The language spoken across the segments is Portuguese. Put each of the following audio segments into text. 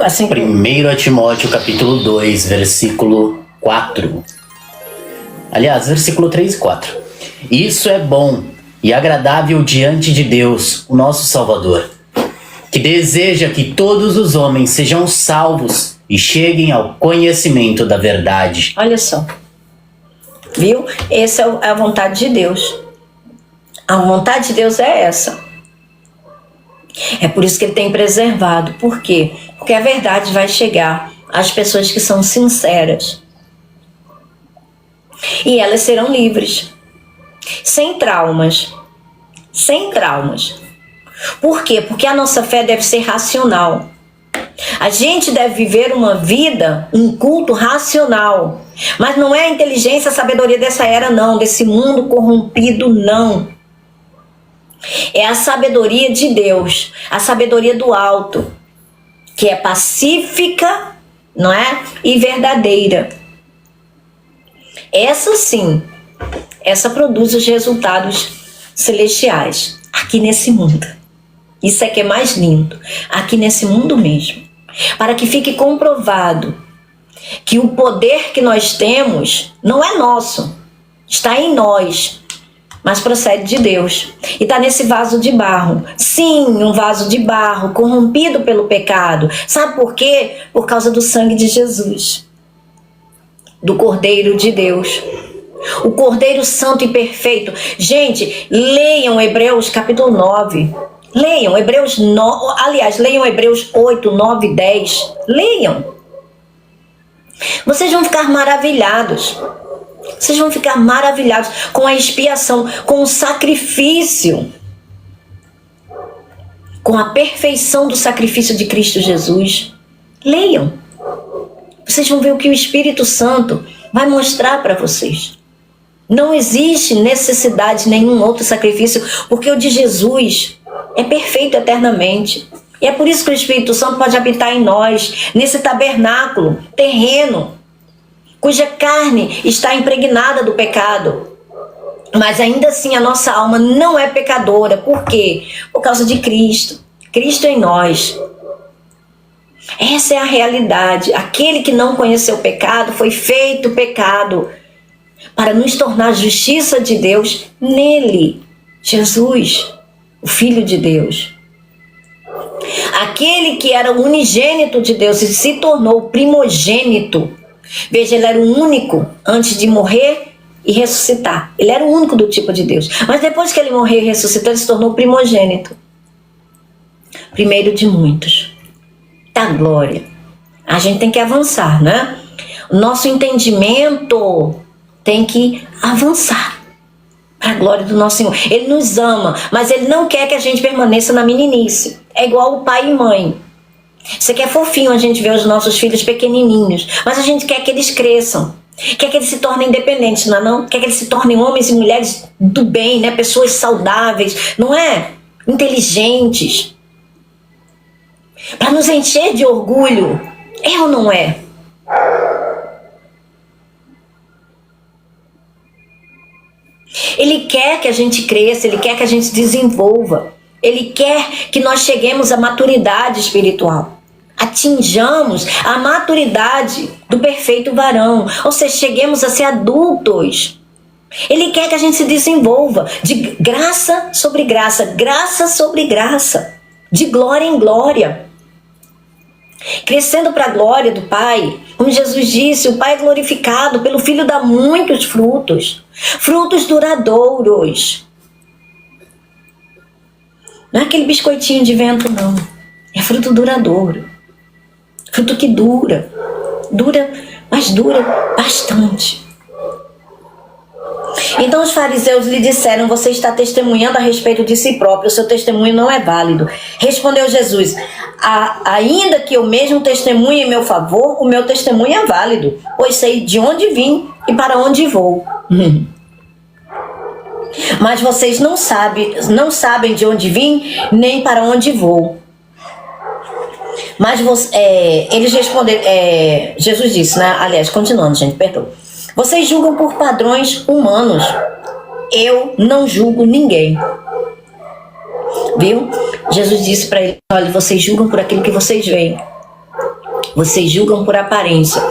Assim, 1 Timóteo capítulo 2, versículo 4. Aliás, versículo 3 e 4. Isso é bom e agradável diante de Deus, o nosso Salvador, que deseja que todos os homens sejam salvos e cheguem ao conhecimento da verdade. olha só. Viu? Essa é a vontade de Deus. A vontade de Deus é essa. É por isso que ele tem preservado. Por quê? Porque a verdade vai chegar às pessoas que são sinceras. E elas serão livres. Sem traumas. Sem traumas. Por quê? Porque a nossa fé deve ser racional. A gente deve viver uma vida, um culto racional. Mas não é a inteligência, a sabedoria dessa era, não. Desse mundo corrompido, não. É a sabedoria de Deus. A sabedoria do alto. Que é pacífica, não é? E verdadeira. Essa sim. Essa produz os resultados celestiais. Aqui nesse mundo. Isso é que é mais lindo. Aqui nesse mundo mesmo. Para que fique comprovado que o poder que nós temos não é nosso, está em nós, mas procede de Deus. E está nesse vaso de barro. Sim, um vaso de barro corrompido pelo pecado. Sabe por quê? Por causa do sangue de Jesus, do Cordeiro de Deus, o Cordeiro Santo e Perfeito. Gente, leiam Hebreus capítulo 9. Leiam Hebreus 9, aliás, leiam Hebreus 8, 9, 10. Leiam. Vocês vão ficar maravilhados. Vocês vão ficar maravilhados com a expiação, com o sacrifício, com a perfeição do sacrifício de Cristo Jesus. Leiam. Vocês vão ver o que o Espírito Santo vai mostrar para vocês. Não existe necessidade de nenhum outro sacrifício, porque o de Jesus é perfeito eternamente. E é por isso que o Espírito Santo pode habitar em nós, nesse tabernáculo terreno, cuja carne está impregnada do pecado. Mas ainda assim a nossa alma não é pecadora. Por quê? Por causa de Cristo. Cristo em nós. Essa é a realidade. Aquele que não conheceu o pecado foi feito pecado para nos tornar justiça de Deus nele. Jesus, o Filho de Deus. Aquele que era o unigênito de Deus e se tornou primogênito. Veja, ele era o único antes de morrer e ressuscitar. Ele era o único do tipo de Deus. Mas depois que ele morreu e ressuscitou, ele se tornou primogênito. Primeiro de muitos. Da glória. A gente tem que avançar, né? O nosso entendimento tem que avançar para a glória do nosso Senhor. Ele nos ama, mas ele não quer que a gente permaneça na meninice. É igual o pai e mãe. Você quer fofinho a gente ver os nossos filhos pequenininhos, mas a gente quer que eles cresçam. Quer que eles se tornem independentes, não é não? Quer que eles se tornem homens e mulheres do bem, né? Pessoas saudáveis, não é? Inteligentes. Para nos encher de orgulho. É ou não é? Ele quer que a gente cresça, ele quer que a gente desenvolva. Ele quer que nós cheguemos à maturidade espiritual. Atinjamos a maturidade do perfeito varão. Ou seja, cheguemos a ser adultos. Ele quer que a gente se desenvolva de graça sobre graça, graça sobre graça, de glória em glória. Crescendo para a glória do Pai. Como Jesus disse, o Pai é glorificado pelo Filho dá muitos frutos. Frutos duradouros. Não é aquele biscoitinho de vento, não. É fruto duradouro. Fruto que dura. Dura, mas dura bastante. Então os fariseus lhe disseram: você está testemunhando a respeito de si próprio, o seu testemunho não é válido. Respondeu Jesus: ainda que eu mesmo testemunhe em meu favor, o meu testemunho é válido, pois sei de onde vim e para onde vou. Mas vocês não sabem de onde vim, nem para onde vou. Mas eles responderam, Jesus disse, né? Aliás, continuando, gente, perdoa. Vocês julgam por padrões humanos. Eu não julgo ninguém. Viu? Jesus disse para eles: olha, vocês julgam por aquilo que vocês veem. Vocês julgam por aparência.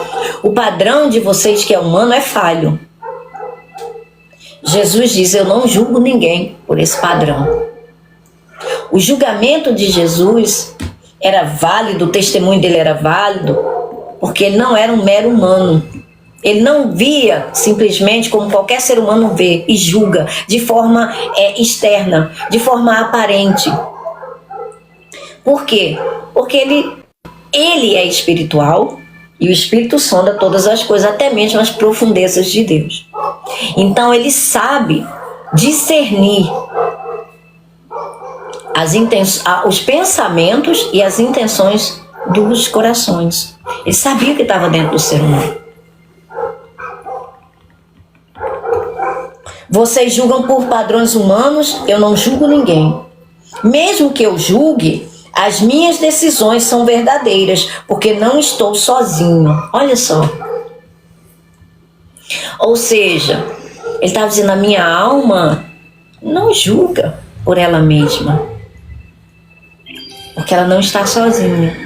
O padrão de vocês, que é humano, é falho. Jesus diz: eu não julgo ninguém por esse padrão. O julgamento de Jesus era válido, o testemunho dele era válido, porque ele não era um mero humano. Ele não via simplesmente como qualquer ser humano vê e julga, de forma externa, de forma aparente. Por quê? Porque ele é espiritual e o Espírito sonda todas as coisas, até mesmo as profundezas de Deus. Então ele sabe discernir os pensamentos e as intenções dos corações. Ele sabia o que estava dentro do ser humano. Vocês julgam por padrões humanos, eu não julgo ninguém. Mesmo que eu julgue, as minhas decisões são verdadeiras, porque não estou sozinho. Olha só. Ou seja, ele estava dizendo: a minha alma não julga por ela mesma, porque ela não está sozinha.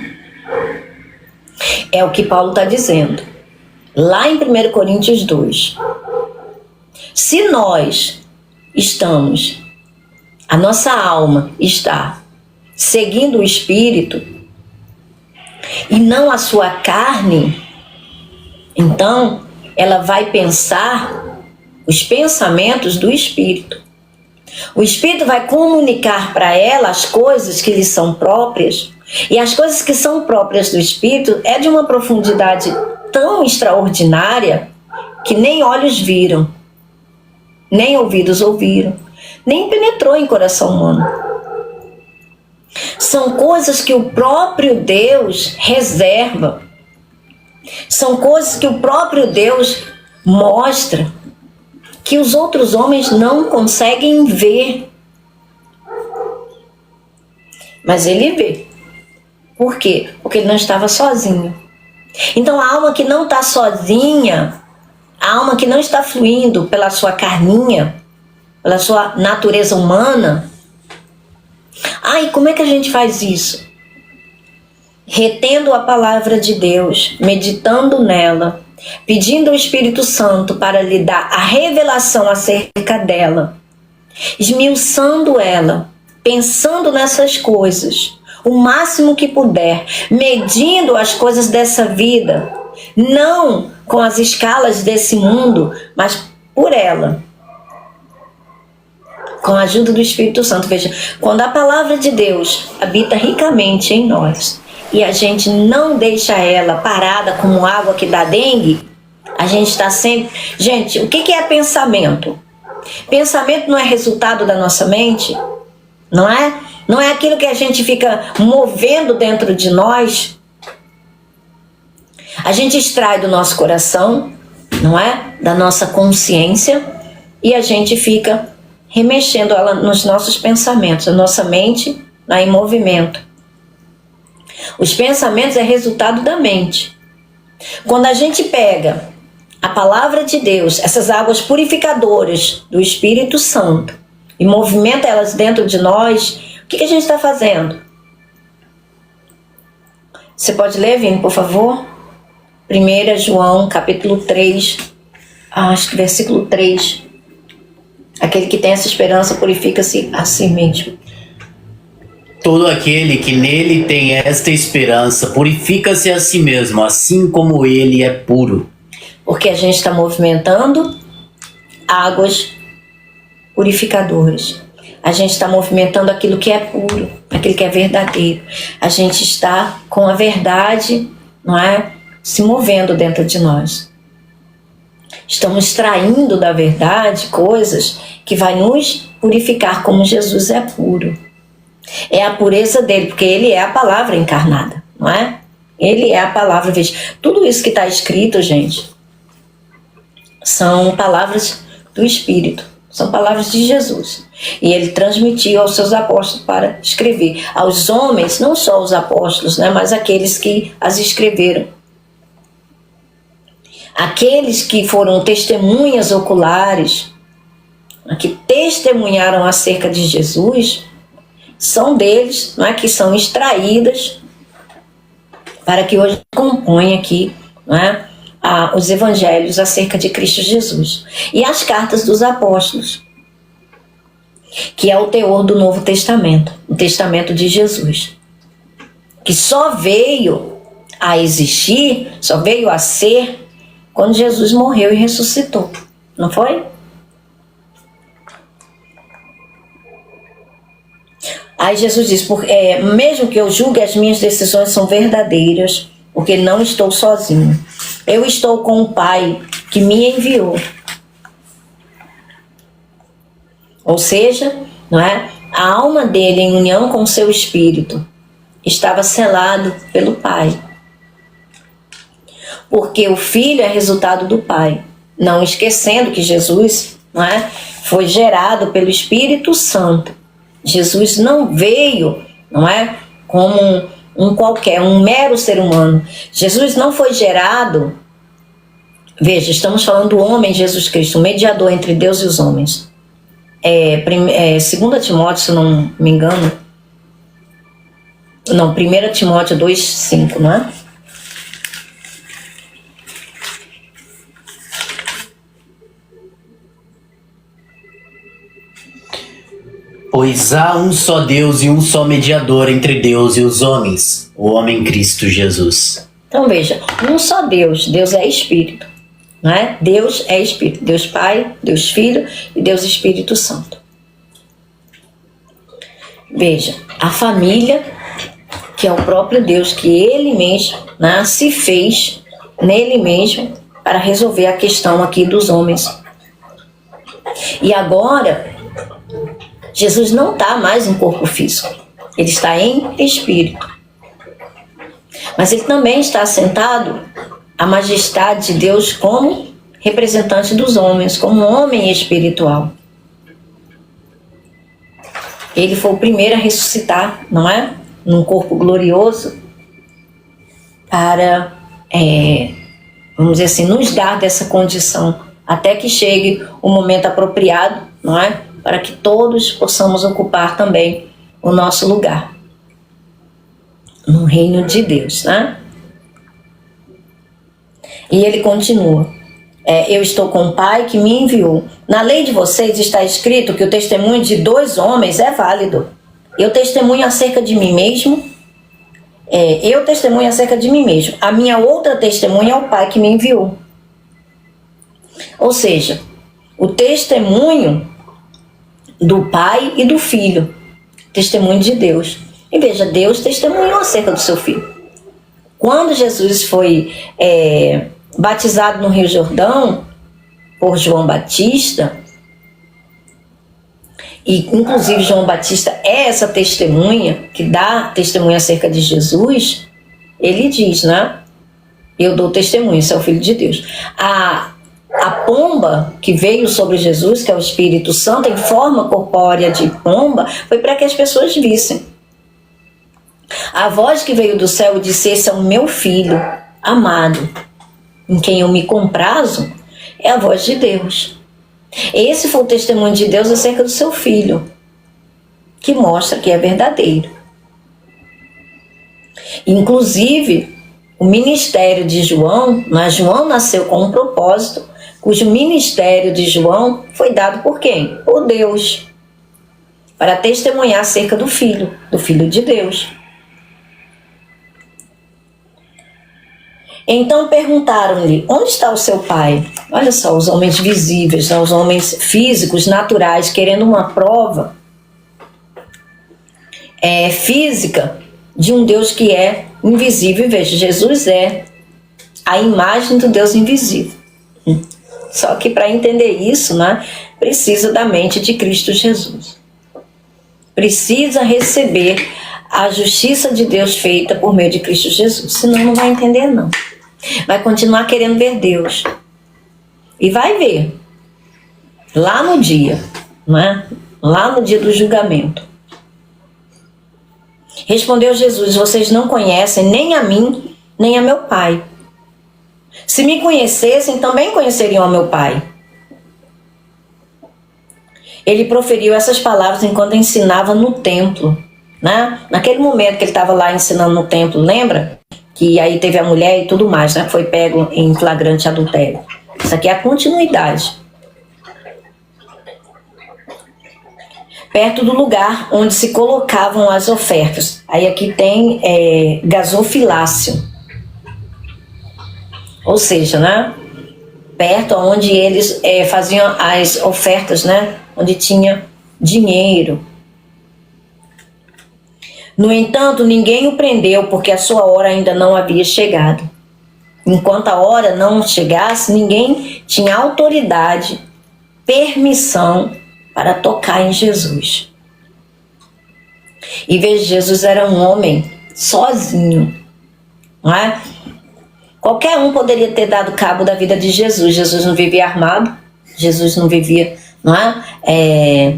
É o que Paulo está dizendo lá em 1 Coríntios 2. Se nós estamos, a nossa alma está seguindo o Espírito e não a sua carne, então ela vai pensar os pensamentos do Espírito. O Espírito vai comunicar para ela as coisas que lhe são próprias, e as coisas que são próprias do Espírito é de uma profundidade tão extraordinária que nem olhos viram, nem ouvidos ouviram, nem penetrou em coração humano. São coisas que o próprio Deus reserva. São coisas que o próprio Deus mostra, que os outros homens não conseguem ver. Mas ele vê. Por quê? Porque ele não estava sozinho. Então a alma que não está sozinha, a alma que não está fluindo pela sua carninha, pela sua natureza humana. E como é que a gente faz isso? Retendo a palavra de Deus, meditando nela, pedindo ao Espírito Santo para lhe dar a revelação acerca dela, esmiuçando ela, pensando nessas coisas, o máximo que puder, medindo as coisas dessa vida, não com as escalas desse mundo, mas por ela, com a ajuda do Espírito Santo. Veja, quando a palavra de Deus habita ricamente em nós e a gente não deixa ela parada como água que dá dengue, a gente está sempre... Gente, o que é pensamento? Pensamento não é resultado da nossa mente, não é? Não é aquilo que a gente fica movendo dentro de nós. A gente extrai do nosso coração, não é? Da nossa consciência, e a gente fica remexendo ela nos nossos pensamentos. A nossa mente está em movimento. Os pensamentos é resultado da mente. Quando a gente pega a palavra de Deus, essas águas purificadoras do Espírito Santo, e movimenta elas dentro de nós, o que a gente está fazendo? Você pode ler, Vini, por favor? 1 João, capítulo 3, acho que versículo 3. Aquele que tem essa esperança purifica-se a si mesmo. Todo aquele que nele tem esta esperança purifica-se a si mesmo, assim como ele é puro. Porque a gente está movimentando águas purificadoras. A gente está movimentando aquilo que é puro, aquilo que é verdadeiro. A gente está com a verdade, não é, se movendo dentro de nós. Estamos extraindo da verdade coisas que vai nos purificar, como Jesus é puro. É a pureza dele, porque ele é a palavra encarnada, não é? Ele é a palavra. Veja, tudo isso que está escrito, gente, são palavras do Espírito, são palavras de Jesus. E ele transmitiu aos seus apóstolos para escrever. Aos homens, não só os apóstolos, né, mas aqueles que as escreveram. Aqueles que foram testemunhas oculares, que testemunharam acerca de Jesus, são deles, não é, que são extraídas para que hoje compõe aqui, não é, os evangelhos acerca de Cristo Jesus. E as cartas dos apóstolos, que é o teor do Novo Testamento, o testamento de Jesus, que só veio a existir, só veio a ser quando Jesus morreu e ressuscitou, não foi? Aí Jesus diz, mesmo que eu julgue, as minhas decisões são verdadeiras, porque não estou sozinho. Eu estou com o Pai que me enviou. Ou seja, não é? A alma dele, em união com o seu espírito, estava selado pelo Pai. Porque o Filho é resultado do Pai. Não esquecendo que Jesus, não é, foi gerado pelo Espírito Santo. Jesus não veio, não é, como um mero ser humano. Jesus não foi gerado. Veja, estamos falando do homem Jesus Cristo, o mediador entre Deus e os homens. 2 Timóteo, se não me engano. Não, 1 Timóteo 2,5, não é? Pois há um só Deus e um só mediador entre Deus e os homens, o homem Cristo Jesus. Então veja, um só Deus, Deus é Espírito, não é? Deus é Espírito, Deus Pai, Deus Filho e Deus Espírito Santo. Veja, a família, que é o próprio Deus, que Ele mesmo, né, se fez nele mesmo para resolver a questão aqui dos homens. E agora, Jesus não está mais em corpo físico, Ele está em espírito. Mas Ele também está assentado à majestade de Deus como representante dos homens, como homem espiritual. Ele foi o primeiro a ressuscitar, não é? Num corpo glorioso, para, vamos dizer assim, nos dar dessa condição, até que chegue o momento apropriado, não é? Para que todos possamos ocupar também o nosso lugar no reino de Deus, né? E ele continua, eu estou com o Pai que me enviou. Na lei de vocês está escrito que o testemunho de 2 homens é válido. Eu testemunho acerca de mim mesmo. Eu testemunho acerca de mim mesmo. A minha outra testemunha é o Pai que me enviou. Ou seja, o testemunho do Pai e do Filho, testemunho de Deus. E veja, Deus testemunhou acerca do seu Filho. Quando Jesus foi batizado no Rio Jordão por João Batista, e inclusive João Batista é essa testemunha que dá testemunho acerca de Jesus, ele diz, né? Eu dou testemunho, esse é o Filho de Deus. A pomba que veio sobre Jesus, que é o Espírito Santo, em forma corpórea de pomba, foi para que as pessoas vissem. A voz que veio do céu disse: esse é o meu filho amado, em quem eu me comprazo, é a voz de Deus. Esse foi o testemunho de Deus acerca do seu filho, que mostra que é verdadeiro. Inclusive, o ministério de João, mas João nasceu com um propósito, cujo ministério de João foi dado por quem? Por Deus, para testemunhar acerca do Filho de Deus. Então perguntaram-lhe: onde está o seu pai? Olha só, os homens visíveis, os homens físicos, naturais, querendo uma prova física de um Deus que é invisível. E veja, Jesus é a imagem do Deus invisível. Só que para entender isso, né, precisa da mente de Cristo Jesus. Precisa receber a justiça de Deus feita por meio de Cristo Jesus. Senão não vai entender, não. Vai continuar querendo ver Deus. E vai ver. Lá no dia, né? Lá no dia do julgamento. Respondeu Jesus: vocês não conhecem nem a mim, nem a meu Pai. Se me conhecessem, também conheceriam a meu Pai. Ele proferiu essas palavras enquanto ensinava no templo, né? Naquele momento que ele estava lá ensinando no templo, lembra? que aí teve a mulher e tudo mais, né? Foi pego em flagrante adultério. Isso aqui é a continuidade. Perto do lugar onde se colocavam as ofertas. Aí aqui tem gasofilácio. Ou seja, né? Perto onde eles faziam as ofertas, né? Onde tinha dinheiro. No entanto, ninguém o prendeu, porque a sua hora ainda não havia chegado. Enquanto a hora não chegasse, ninguém tinha autoridade, permissão para tocar em Jesus. E veja, Jesus era um homem sozinho, não é? Qualquer um poderia ter dado cabo da vida de Jesus. Jesus não vivia armado, Jesus não vivia, não é?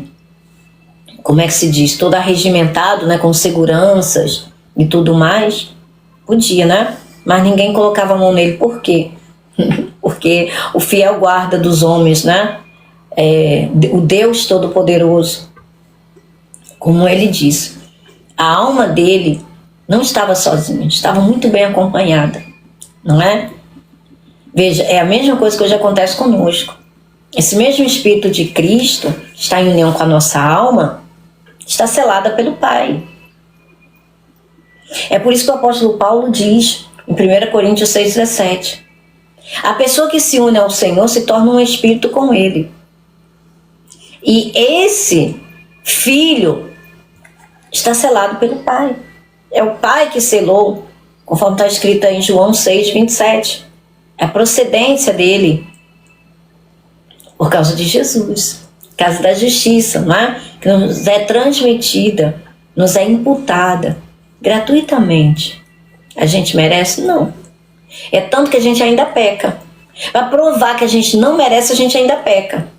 Como é que se diz? Todo arregimentado, né? Com seguranças e tudo mais. Podia, né? Mas ninguém colocava a mão nele. Por quê? Porque o fiel guarda dos homens, né? O Deus Todo-Poderoso, como ele diz, a alma dele não estava sozinha, estava muito bem acompanhada, não é? Veja, é a mesma coisa que hoje acontece conosco. Esse mesmo Espírito de Cristo, que está em união com a nossa alma, está selada pelo Pai. É por isso que o apóstolo Paulo diz, em 1 Coríntios 6,17, a pessoa que se une ao Senhor se torna um espírito com Ele. E esse filho está selado pelo Pai. É o Pai que selou, conforme está escrito em João 6,27. É a procedência dele por causa de Jesus, por causa da justiça, não é? Que nos é transmitida, nos é imputada gratuitamente. A gente merece? Não. É tanto que a gente ainda peca. Para provar que a gente não merece, a gente ainda peca.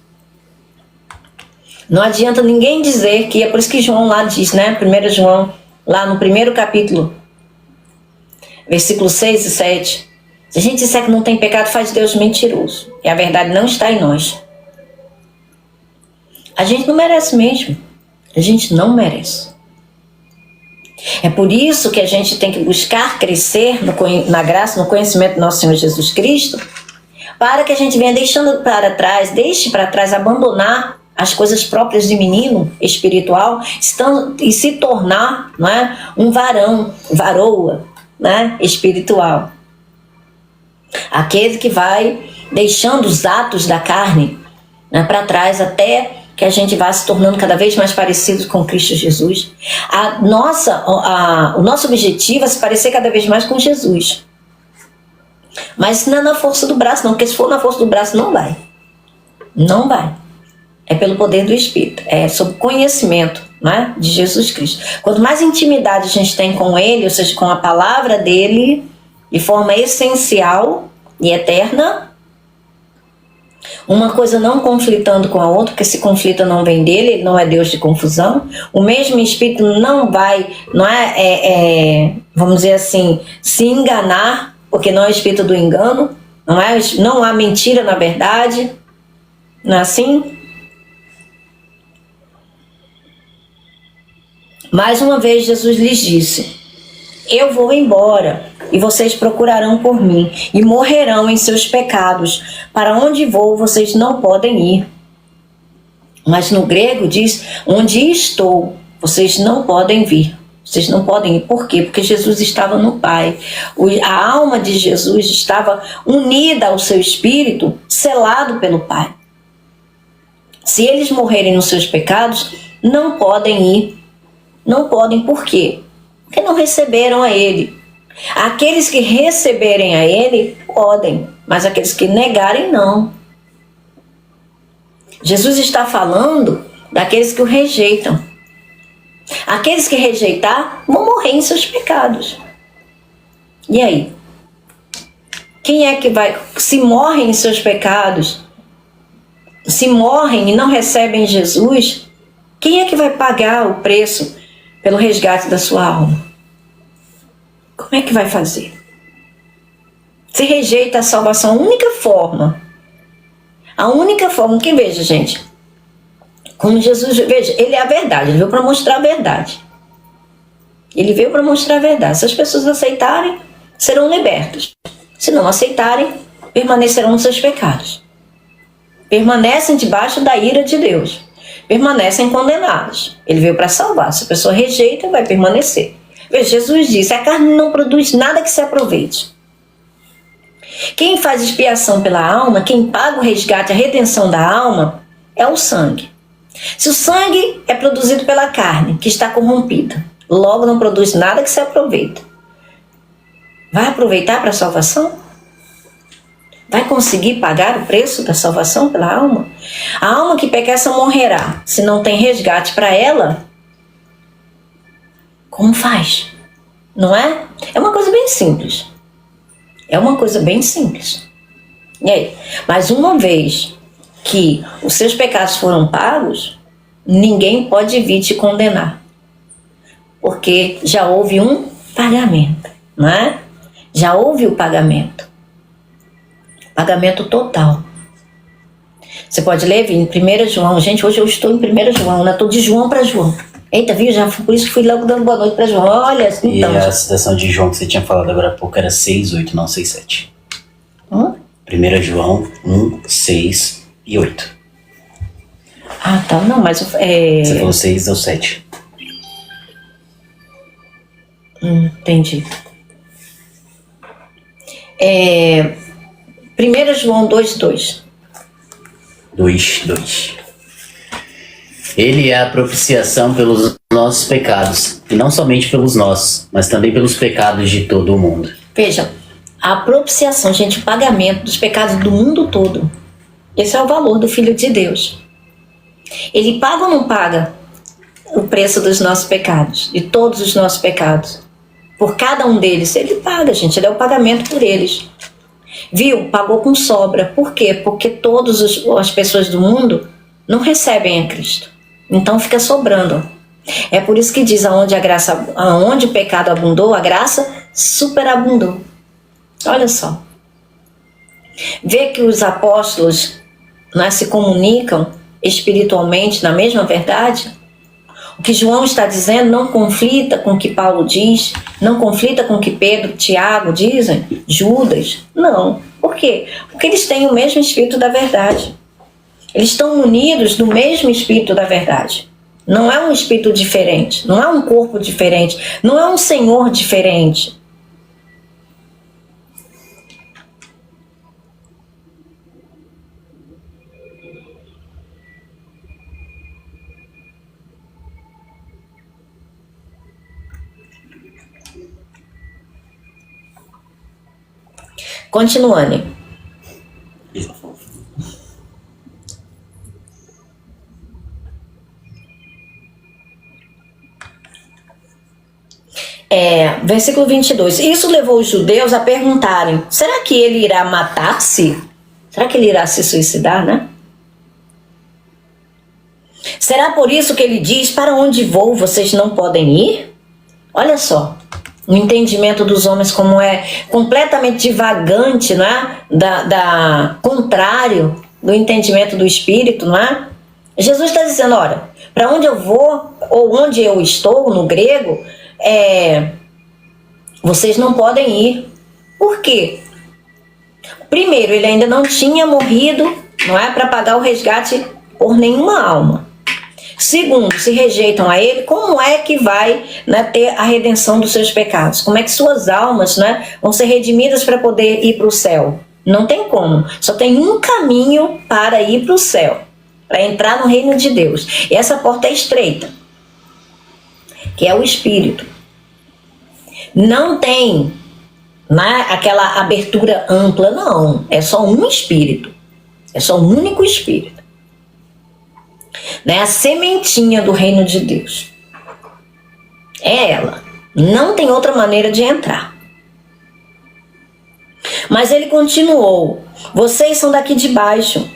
Não adianta ninguém dizer que é por isso que João lá diz, né? 1 João, lá no primeiro capítulo, versículos 6 e 7. Se a gente disser que não tem pecado, faz Deus mentiroso. E a verdade não está em nós. A gente não merece mesmo. A gente não merece. É por isso que a gente tem que buscar crescer na graça, no conhecimento do nosso Senhor Jesus Cristo, para que a gente venha deixando para trás, deixe para trás, abandonar as coisas próprias de menino espiritual e se tornar, não é, um varão, varoa, né, espiritual. Aquele que vai deixando os atos da carne, né, para trás até que a gente vá se tornando cada vez mais parecido com Cristo Jesus. O nosso objetivo é se parecer cada vez mais com Jesus. Mas não é na força do braço, não, porque se for na força do braço não vai. Não vai. É pelo poder do Espírito, é sob conhecimento, né, de Jesus Cristo. Quanto mais intimidade a gente tem com Ele, ou seja, com a palavra dEle, de forma essencial e eterna, uma coisa não conflitando com a outra, porque se conflita não vem dele, ele não é Deus de confusão. O mesmo Espírito não vai, vamos dizer assim, se enganar, porque não é o Espírito do engano, não há mentira na verdade, não é assim? Mais uma vez Jesus lhes disse: eu vou embora, e vocês procurarão por mim, e morrerão em seus pecados. Para onde vou, vocês não podem ir. Mas no grego diz: onde estou, vocês não podem vir. Vocês não podem ir. Por quê? Porque Jesus estava no Pai. A alma de Jesus estava unida ao seu espírito, selado pelo Pai. Se eles morrerem nos seus pecados, não podem ir. Não podem. Por quê? Porque não receberam a Ele. Aqueles que receberem a Ele podem, mas aqueles que negarem, não. Jesus está falando daqueles que o rejeitam. Aqueles que rejeitar vão morrer em seus pecados. E aí? Quem é que vai? Se morrem em seus pecados, se morrem e não recebem Jesus, quem é que vai pagar o preço pelo resgate da sua alma? Como é que vai fazer? Se rejeita a salvação, a única forma, que veja, gente, como Jesus, veja, ele é a verdade, ele veio para mostrar a verdade. Ele veio para mostrar a verdade. Se as pessoas aceitarem, serão libertos. Se não aceitarem, permanecerão nos seus pecados. Permanecem debaixo da ira de Deus. Permanecem condenados. Ele veio para salvar. Se a pessoa rejeita, vai permanecer. Veja, Jesus disse, a carne não produz nada que se aproveite. Quem faz expiação pela alma, quem paga o resgate, a redenção da alma, é o sangue. Se o sangue é produzido pela carne, que está corrompida, logo não produz nada que se aproveita. Vai aproveitar para a salvação? Vai conseguir pagar o preço da salvação pela alma? A alma que peca essa morrerá. Se não tem resgate para ela, como faz? Não é? É uma coisa bem simples. É uma coisa bem simples. E aí? Mas uma vez que os seus pecados foram pagos, ninguém pode vir te condenar. Porque já houve um pagamento, não é? Já houve o pagamento. Pagamento total. Você pode ler em 1 João. Gente, hoje eu estou em 1 João, né? Estou de João para João. Eita, viu? Já por isso fui logo dando boa noite para João. Olha, então. E a citação de João que você tinha falado agora há pouco era 6, 8, não 6, 7. 1 João 1, 6 e 8. Ah, tá. Não, mas... Você falou 6 ou 7. Entendi. 1 João 2, 2. 2, 2. Ele é a propiciação pelos nossos pecados, e não somente pelos nossos, mas também pelos pecados de todo o mundo. Veja, a propiciação, gente, o pagamento dos pecados do mundo todo. Esse é o valor do Filho de Deus. Ele paga ou não paga o preço dos nossos pecados, de todos os nossos pecados? Por cada um deles, ele paga, gente, ele é o pagamento por eles. Viu? Pagou com sobra. Por quê? Porque todas as pessoas do mundo não recebem a Cristo. Então fica sobrando. É por isso que diz aonde o pecado abundou, a graça superabundou. Olha só. Vê que os apóstolos, né, se comunicam espiritualmente na mesma verdade? O que João está dizendo não conflita com o que Paulo diz, não conflita com o que Pedro, Tiago dizem, Judas. Não. Por quê? Porque eles têm o mesmo Espírito da verdade. Eles estão unidos no mesmo Espírito da verdade. Não é um espírito diferente, não é um corpo diferente, não é um Senhor diferente. Continuando. Versículo 22. Isso levou os judeus a perguntarem: será que ele irá matar-se? Será que ele irá se suicidar, né? Será por isso que ele diz: para onde vou, vocês não podem ir? Olha só, o entendimento dos homens como é completamente divagante, não é? Contrário do entendimento do Espírito, não é? Jesus está dizendo, olha, para onde eu vou, ou onde eu estou, no grego, vocês não podem ir. Por quê? Primeiro, ele ainda não tinha morrido, não é, para pagar o resgate por nenhuma alma. Segundo, se rejeitam a ele, como é que vai, né, ter a redenção dos seus pecados? Como é que suas almas, né, vão ser redimidas para poder ir para o céu? Não tem como. Só tem um caminho para ir para o céu, para entrar no reino de Deus. E essa porta é estreita, que é o Espírito. Não tem, né, aquela abertura ampla, não. É só um Espírito. É só um único Espírito. Né? A sementinha do reino de Deus. É ela. Não tem outra maneira de entrar. Mas ele continuou: vocês são daqui de baixo,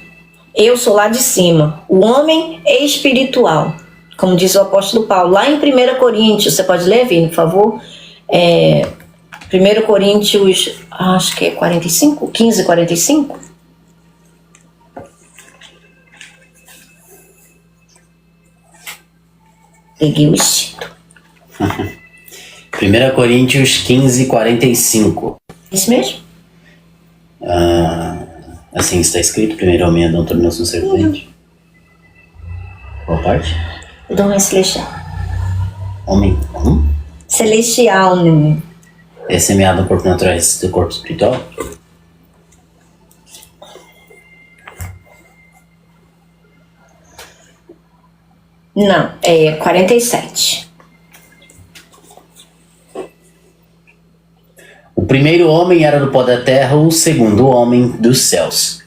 eu sou lá de cima. O homem é espiritual, como diz o apóstolo Paulo lá em 1 Coríntios. Você pode ler, Vini, por favor? 1 Coríntios, acho que é 45, 15, 45. Peguei o Egito. 1 Coríntios 15, 45. Isso mesmo? Assim está escrito, primeiro homem Adão tornou-se um serpente. Qual parte? Do homem celestial. Homem? Celestial, né? É semeado no corpo natural do corpo espiritual? Não, é 47. O primeiro homem era do pó da terra, o segundo homem dos céus.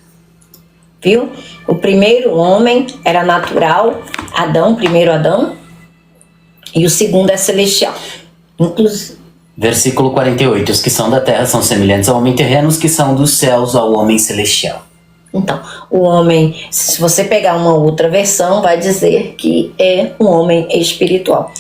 Viu? O primeiro homem era natural, Adão, primeiro Adão, e o segundo é celestial. Inclusive. Versículo 48. Os que são da terra são semelhantes ao homem terreno, os que são dos céus ao homem celestial. Então, o homem, se você pegar uma outra versão, vai dizer que é um homem espiritual.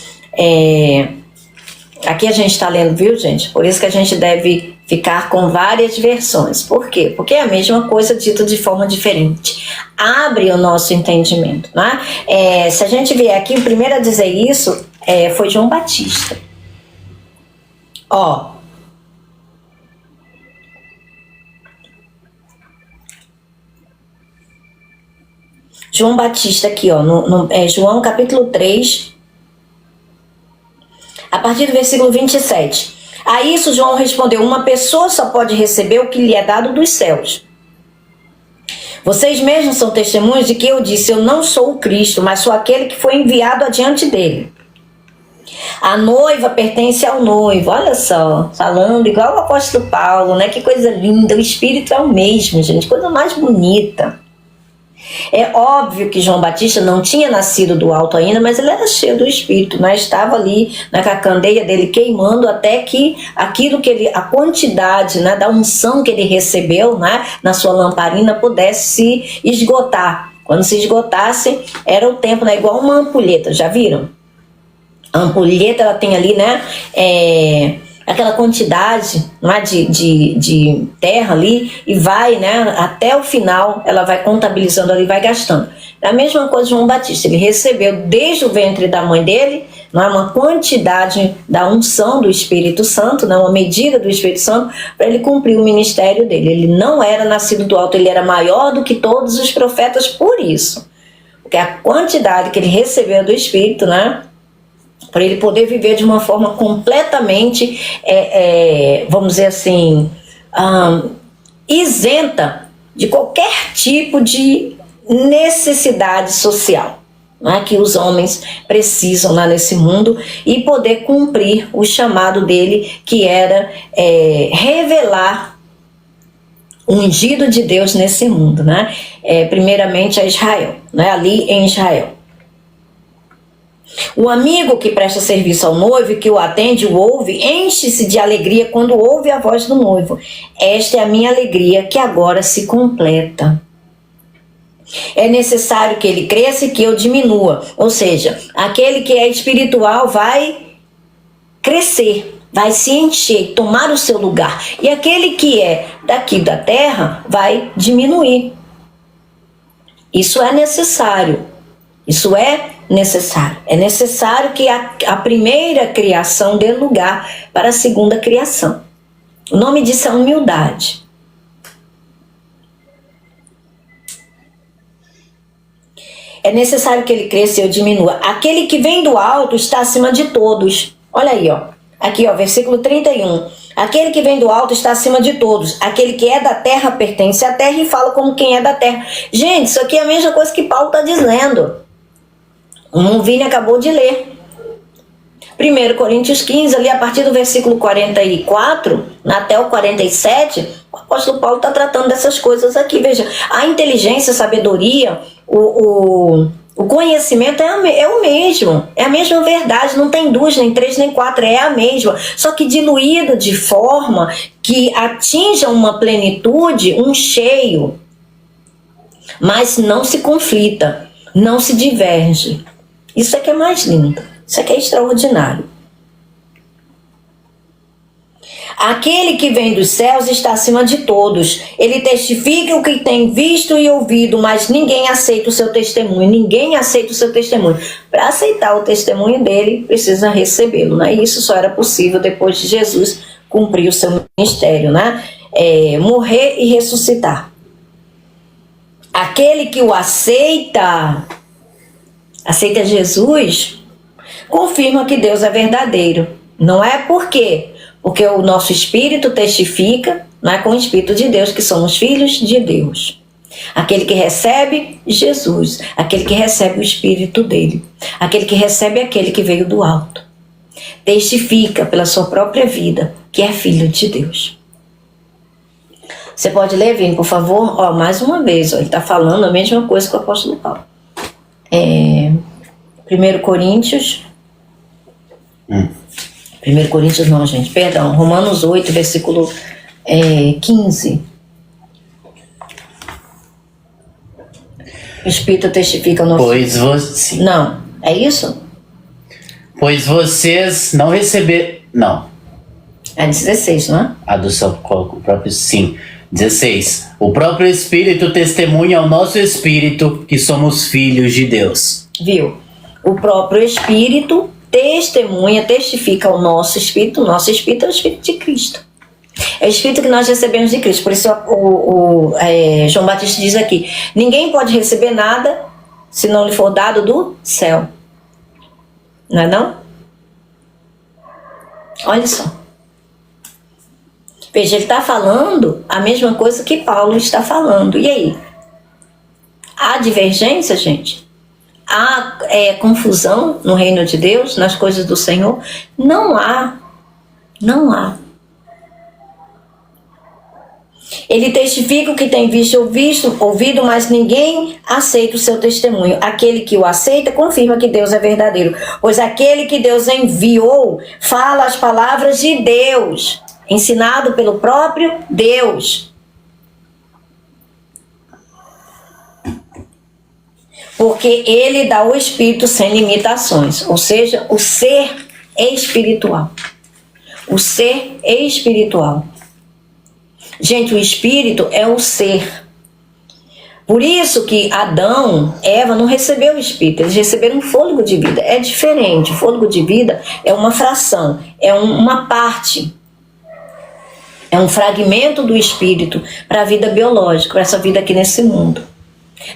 Aqui a gente está lendo, viu, gente? Por isso que a gente deve ficar com várias versões. Por quê? Porque é a mesma coisa dita de forma diferente. Abre o nosso entendimento, né? Se a gente vier aqui, o primeiro a dizer isso foi João Batista. Ó. João Batista aqui, ó, João capítulo 3, a partir do versículo 27. A isso João respondeu: uma pessoa só pode receber o que lhe é dado dos céus. Vocês mesmos são testemunhas de que eu disse: eu não sou o Cristo, mas sou aquele que foi enviado adiante dele. A noiva pertence ao noivo. Olha só, falando igual o apóstolo Paulo, né? Que coisa linda, o Espírito é o mesmo, gente, coisa mais bonita. É óbvio que João Batista não tinha nascido do alto ainda, mas ele era cheio do Espírito, né? Estava ali na candeia dele queimando até que aquilo que ele, a quantidade, né, da unção que ele recebeu, né, na sua lamparina pudesse se esgotar. Quando se esgotasse, era o tempo, né? Igual uma ampulheta, já viram? A ampulheta, ela tem ali, né, aquela quantidade, né, de terra ali, e vai, né, até o final, ela vai contabilizando ali, vai gastando. É a mesma coisa João Batista, ele recebeu desde o ventre da mãe dele, né, uma quantidade da unção do Espírito Santo, né, uma medida do Espírito Santo, para ele cumprir o ministério dele. Ele não era nascido do alto, ele era maior do que todos os profetas por isso. Porque a quantidade que ele recebeu do Espírito, né, para ele poder viver de uma forma completamente, vamos dizer assim, isenta de qualquer tipo de necessidade social, né, que os homens precisam lá nesse mundo, e poder cumprir o chamado dele, que era revelar o ungido de Deus nesse mundo, né? Primeiramente a Israel, né, ali em Israel. O amigo que presta serviço ao noivo e que o atende, o ouve, enche-se de alegria quando ouve a voz do noivo. Esta é a minha alegria que agora se completa. É necessário que ele cresça e que eu diminua. Ou seja, aquele que é espiritual vai crescer, vai se encher, tomar o seu lugar. E aquele que é daqui da terra vai diminuir. Isso é necessário. Isso é necessário. É necessário que a primeira criação dê lugar para a segunda criação. O nome disso é humildade. É necessário que ele cresça e eu diminua. Aquele que vem do alto está acima de todos. Olha aí, ó. Aqui, ó, versículo 31. Aquele que vem do alto está acima de todos. Aquele que é da terra pertence à terra e fala como quem é da terra. Gente, isso aqui é a mesma coisa que Paulo está dizendo. O Vini acabou de ler. 1 Coríntios 15, ali a partir do versículo 44 até o 47, o apóstolo Paulo está tratando dessas coisas aqui. Veja, a inteligência, a sabedoria, o conhecimento é o mesmo, é a mesma verdade, não tem duas, nem três, nem quatro, é a mesma, só que diluído de forma que atinja uma plenitude, um cheio, mas não se conflita, não se diverge. Isso é que é mais lindo, isso é que é extraordinário. Aquele que vem dos céus está acima de todos. Ele testifica o que tem visto e ouvido, mas ninguém aceita o seu testemunho. Ninguém aceita o seu testemunho. Para aceitar o testemunho dele, precisa recebê-lo, né? Isso só era possível depois de Jesus cumprir o seu ministério, né? Morrer e ressuscitar. Aquele que o aceita Jesus, confirma que Deus é verdadeiro. Não é por quê? Porque o nosso espírito testifica, né, com o Espírito de Deus, que somos filhos de Deus. Aquele que recebe Jesus, aquele que recebe o Espírito dele, aquele que recebe aquele que veio do alto, testifica pela sua própria vida que é filho de Deus. Você pode ler, Vini, por favor? Ó, mais uma vez, ó, ele está falando a mesma coisa que o apóstolo Paulo. 1 Coríntios... 1 Coríntios não, gente, perdão, Romanos 8, versículo 15. O Espírito testifica o nosso... Pois você... Não, é isso? Pois vocês não receberam... Não. É 16, não é? A do seu o próprio... Sim. 16. O próprio Espírito testemunha ao nosso Espírito que somos filhos de Deus. Viu? O próprio Espírito testemunha, testifica ao nosso Espírito. O nosso Espírito é o Espírito de Cristo. É o Espírito que nós recebemos de Cristo. Por isso João Batista diz aqui: ninguém pode receber nada se não lhe for dado do céu. Não é não? Olha só. Veja, ele está falando a mesma coisa que Paulo está falando. E aí? Há divergência, gente? Há confusão no reino de Deus, nas coisas do Senhor? Não há. Não há. Ele testifica o que tem visto ou ouvido, mas ninguém aceita o seu testemunho. Aquele que o aceita confirma que Deus é verdadeiro, pois aquele que Deus enviou fala as palavras de Deus, ensinado pelo próprio Deus. Porque ele dá o Espírito sem limitações, ou seja, o ser espiritual. O ser espiritual. Gente, o Espírito é o ser. Por isso que Adão, Eva não recebeu o Espírito, eles receberam um fôlego de vida. É diferente, o fôlego de vida é uma fração, é uma parte. É um fragmento do Espírito para a vida biológica, para essa vida aqui nesse mundo.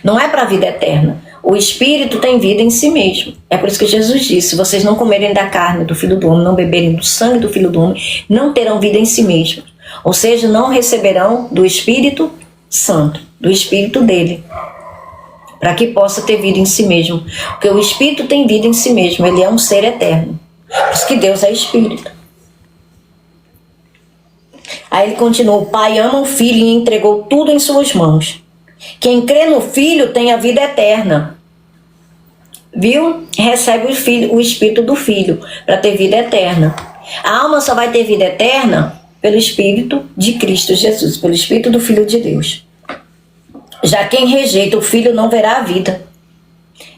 Não é para a vida eterna. O Espírito tem vida em si mesmo. É por isso que Jesus disse: se vocês não comerem da carne do Filho do Homem, não beberem do sangue do Filho do Homem, não terão vida em si mesmos. Ou seja, não receberão do Espírito Santo, do Espírito dele, para que possa ter vida em si mesmo. Porque o Espírito tem vida em si mesmo, ele é um ser eterno. Por isso que Deus é Espírito. Aí ele continua: o Pai ama o Filho e entregou tudo em suas mãos. Quem crê no Filho tem a vida eterna. Viu? Recebe o Espírito do Filho para ter vida eterna. A alma só vai ter vida eterna pelo Espírito de Cristo Jesus, pelo Espírito do Filho de Deus. Já quem rejeita o Filho não verá a vida.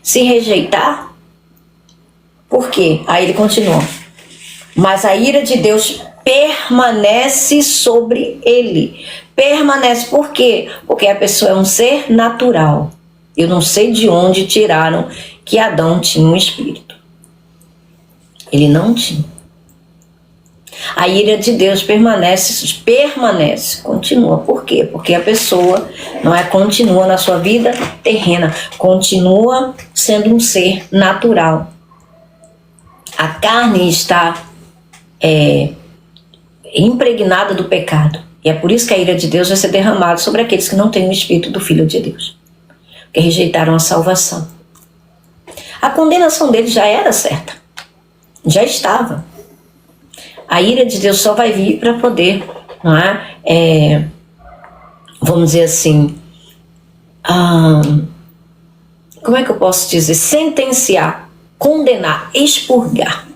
Se rejeitar, por quê? Aí ele continua: mas a ira de Deus permanece sobre ele. Permanece por quê? Porque a pessoa é um ser natural. Eu não sei de onde tiraram que Adão tinha um espírito. Ele não tinha. A ira de Deus permanece, continua. Por quê? Porque a pessoa continua na sua vida terrena, continua sendo um ser natural. A carne está impregnada do pecado. E é por isso que a ira de Deus vai ser derramada sobre aqueles que não têm o Espírito do Filho de Deus, que rejeitaram a salvação. A condenação deles já era certa, já estava. A ira de Deus só vai vir para poder, não é? Vamos dizer assim, como é que eu posso dizer? Sentenciar, condenar, expurgar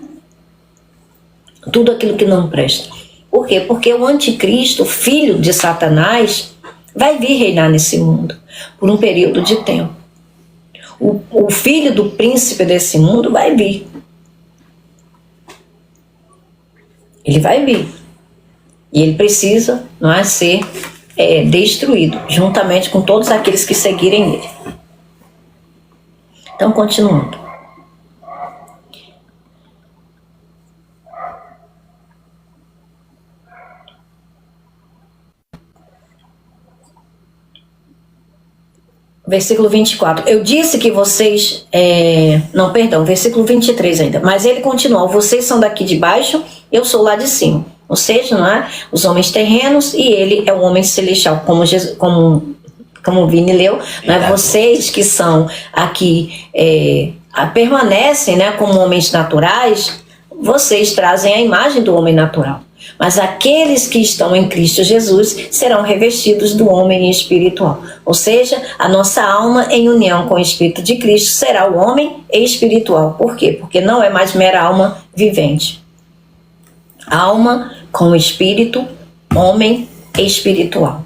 tudo aquilo que não presta. Por quê? Porque o anticristo, filho de Satanás, vai vir reinar nesse mundo por um período de tempo. O filho do príncipe desse mundo vai vir. Ele vai vir. E ele precisa, não é, ser destruído, juntamente com todos aqueles que seguirem ele. Então, continuando. Versículo 24. Eu disse que vocês... Não, perdão, versículo 23 ainda. Mas ele continuou. Vocês são daqui de baixo, eu sou lá de cima. Ou seja, não é? Os homens terrenos e ele é o homem celestial, como o Vini leu. Não é? Vocês que são aqui, permanecem, né, como homens naturais, vocês trazem a imagem do homem natural. Mas aqueles que estão em Cristo Jesus serão revestidos do homem espiritual. Ou seja, a nossa alma em união com o Espírito de Cristo será o homem espiritual. Por quê? Porque não é mais mera alma vivente. Alma com espírito, homem espiritual.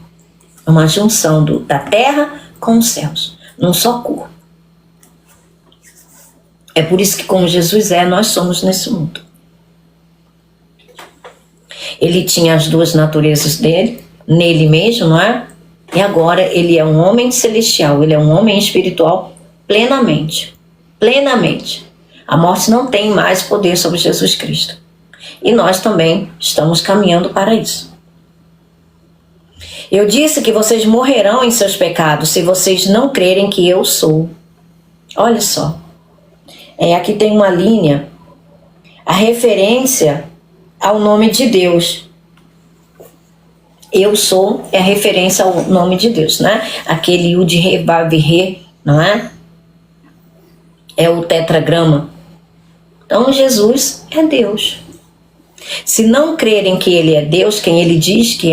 É uma junção da terra com os céus, num só corpo. É por isso que como Jesus nós somos nesse mundo. Ele tinha as duas naturezas dele, nele mesmo, não é? E agora ele é um homem celestial, ele é um homem espiritual plenamente. Plenamente. A morte não tem mais poder sobre Jesus Cristo. E nós também estamos caminhando para isso. Eu disse que vocês morrerão em seus pecados se vocês não crerem que eu sou. Olha só. Aqui tem uma linha, a referência ao nome de Deus. Eu sou é a referência ao nome de Deus, né? Aquele Yud He Vav He, não é? É o tetragrama. Então Jesus é Deus. Se não crerem que ele é Deus, quem ele diz que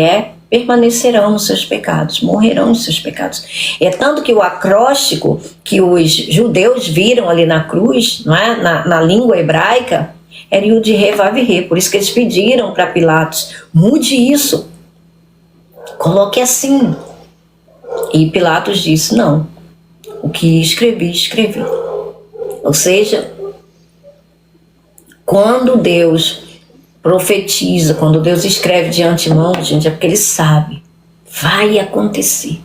permanecerão nos seus pecados, morrerão nos seus pecados. É tanto que o acróstico que os judeus viram ali na cruz, não é? na língua hebraica, era Yud He Vav He. Por isso que eles pediram para Pilatos, mude isso, coloque assim. E Pilatos disse, não, o que escrevi, escrevi. Ou seja, quando Deus profetiza, quando Deus escreve de antemão, gente, é porque ele sabe, vai acontecer,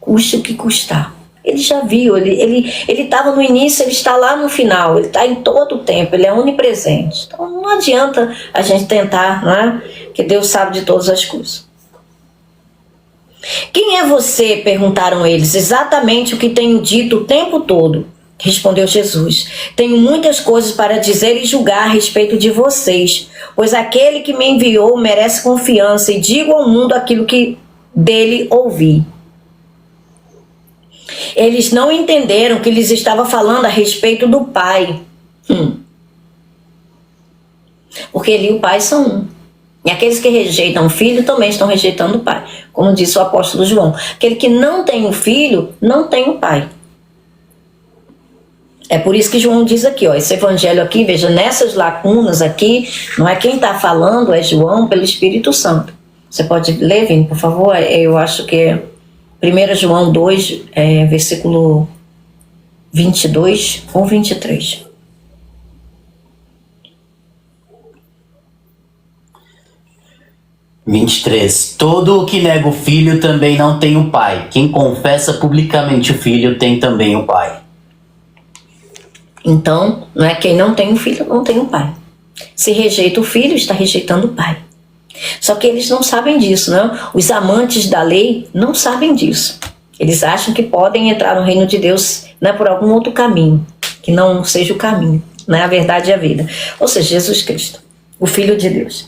custe o que custar. Ele já viu, ele estava no início, ele está lá no final, ele está em todo o tempo, ele é onipresente. Então não adianta a gente tentar, não é? Que Deus sabe de todas as coisas. Quem é você? Perguntaram eles. Exatamente o que tenho dito o tempo todo. Respondeu Jesus, tenho muitas coisas para dizer e julgar a respeito de vocês, pois aquele que me enviou merece confiança e digo ao mundo aquilo que dele ouvi. Eles não entenderam que lhes estava falando a respeito do Pai. Porque ele e o Pai são um. E aqueles que rejeitam o Filho também estão rejeitando o Pai. Como disse o apóstolo João, aquele que não tem o Filho, não tem o Pai. É por isso que João diz aqui, esse evangelho aqui, veja, nessas lacunas aqui, não é quem está falando, é João pelo Espírito Santo. Você pode ler, Vini, por favor? Eu acho que é 1 João 2, versículo 22 ou 23. Todo o que nega o Filho também não tem o Pai. Quem confessa publicamente o Filho tem também o Pai. Então, não é quem não tem o Filho, não tem o Pai. Se rejeita o Filho, está rejeitando o Pai. Só que eles não sabem disso, não? Os amantes da lei não sabem disso. Eles acham que podem entrar no reino de Deus, né, por algum outro caminho, que não seja o caminho, né, a verdade e a vida. Ou seja, Jesus Cristo, o Filho de Deus.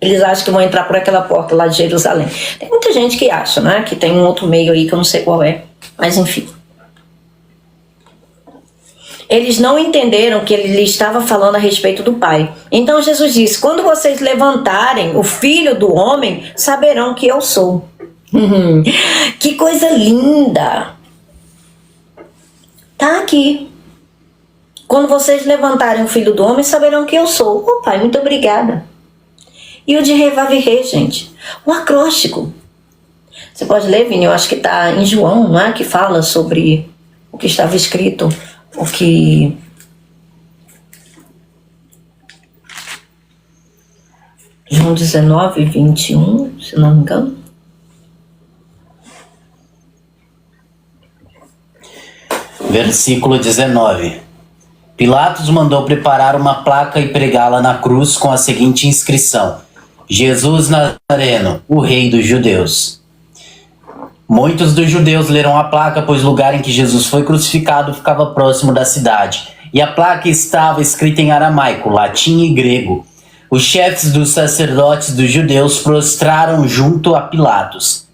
Eles acham que vão entrar por aquela porta lá de Jerusalém. Tem muita gente que acha, né, que tem um outro meio aí que eu não sei qual é, mas enfim. Eles não entenderam que ele lhe estava falando a respeito do Pai. Então Jesus disse, quando vocês levantarem o Filho do Homem, saberão que eu sou. Que coisa linda! Tá aqui. Quando vocês levantarem o Filho do Homem, saberão que eu sou. Ô Pai, muito obrigada. E o de Revav He, gente, o acróstico. Você pode ler, Vini, eu acho que está em João, não é? Que fala sobre o que estava escrito. O que João 19, 21, se não me engano. Versículo 19. Pilatos mandou preparar uma placa e pregá-la na cruz com a seguinte inscrição: Jesus Nazareno, o Rei dos Judeus. Muitos dos judeus leram a placa, pois o lugar em que Jesus foi crucificado ficava próximo da cidade. E a placa estava escrita em aramaico, latim e grego. Os chefes dos sacerdotes dos judeus prostraram junto a Pilatos.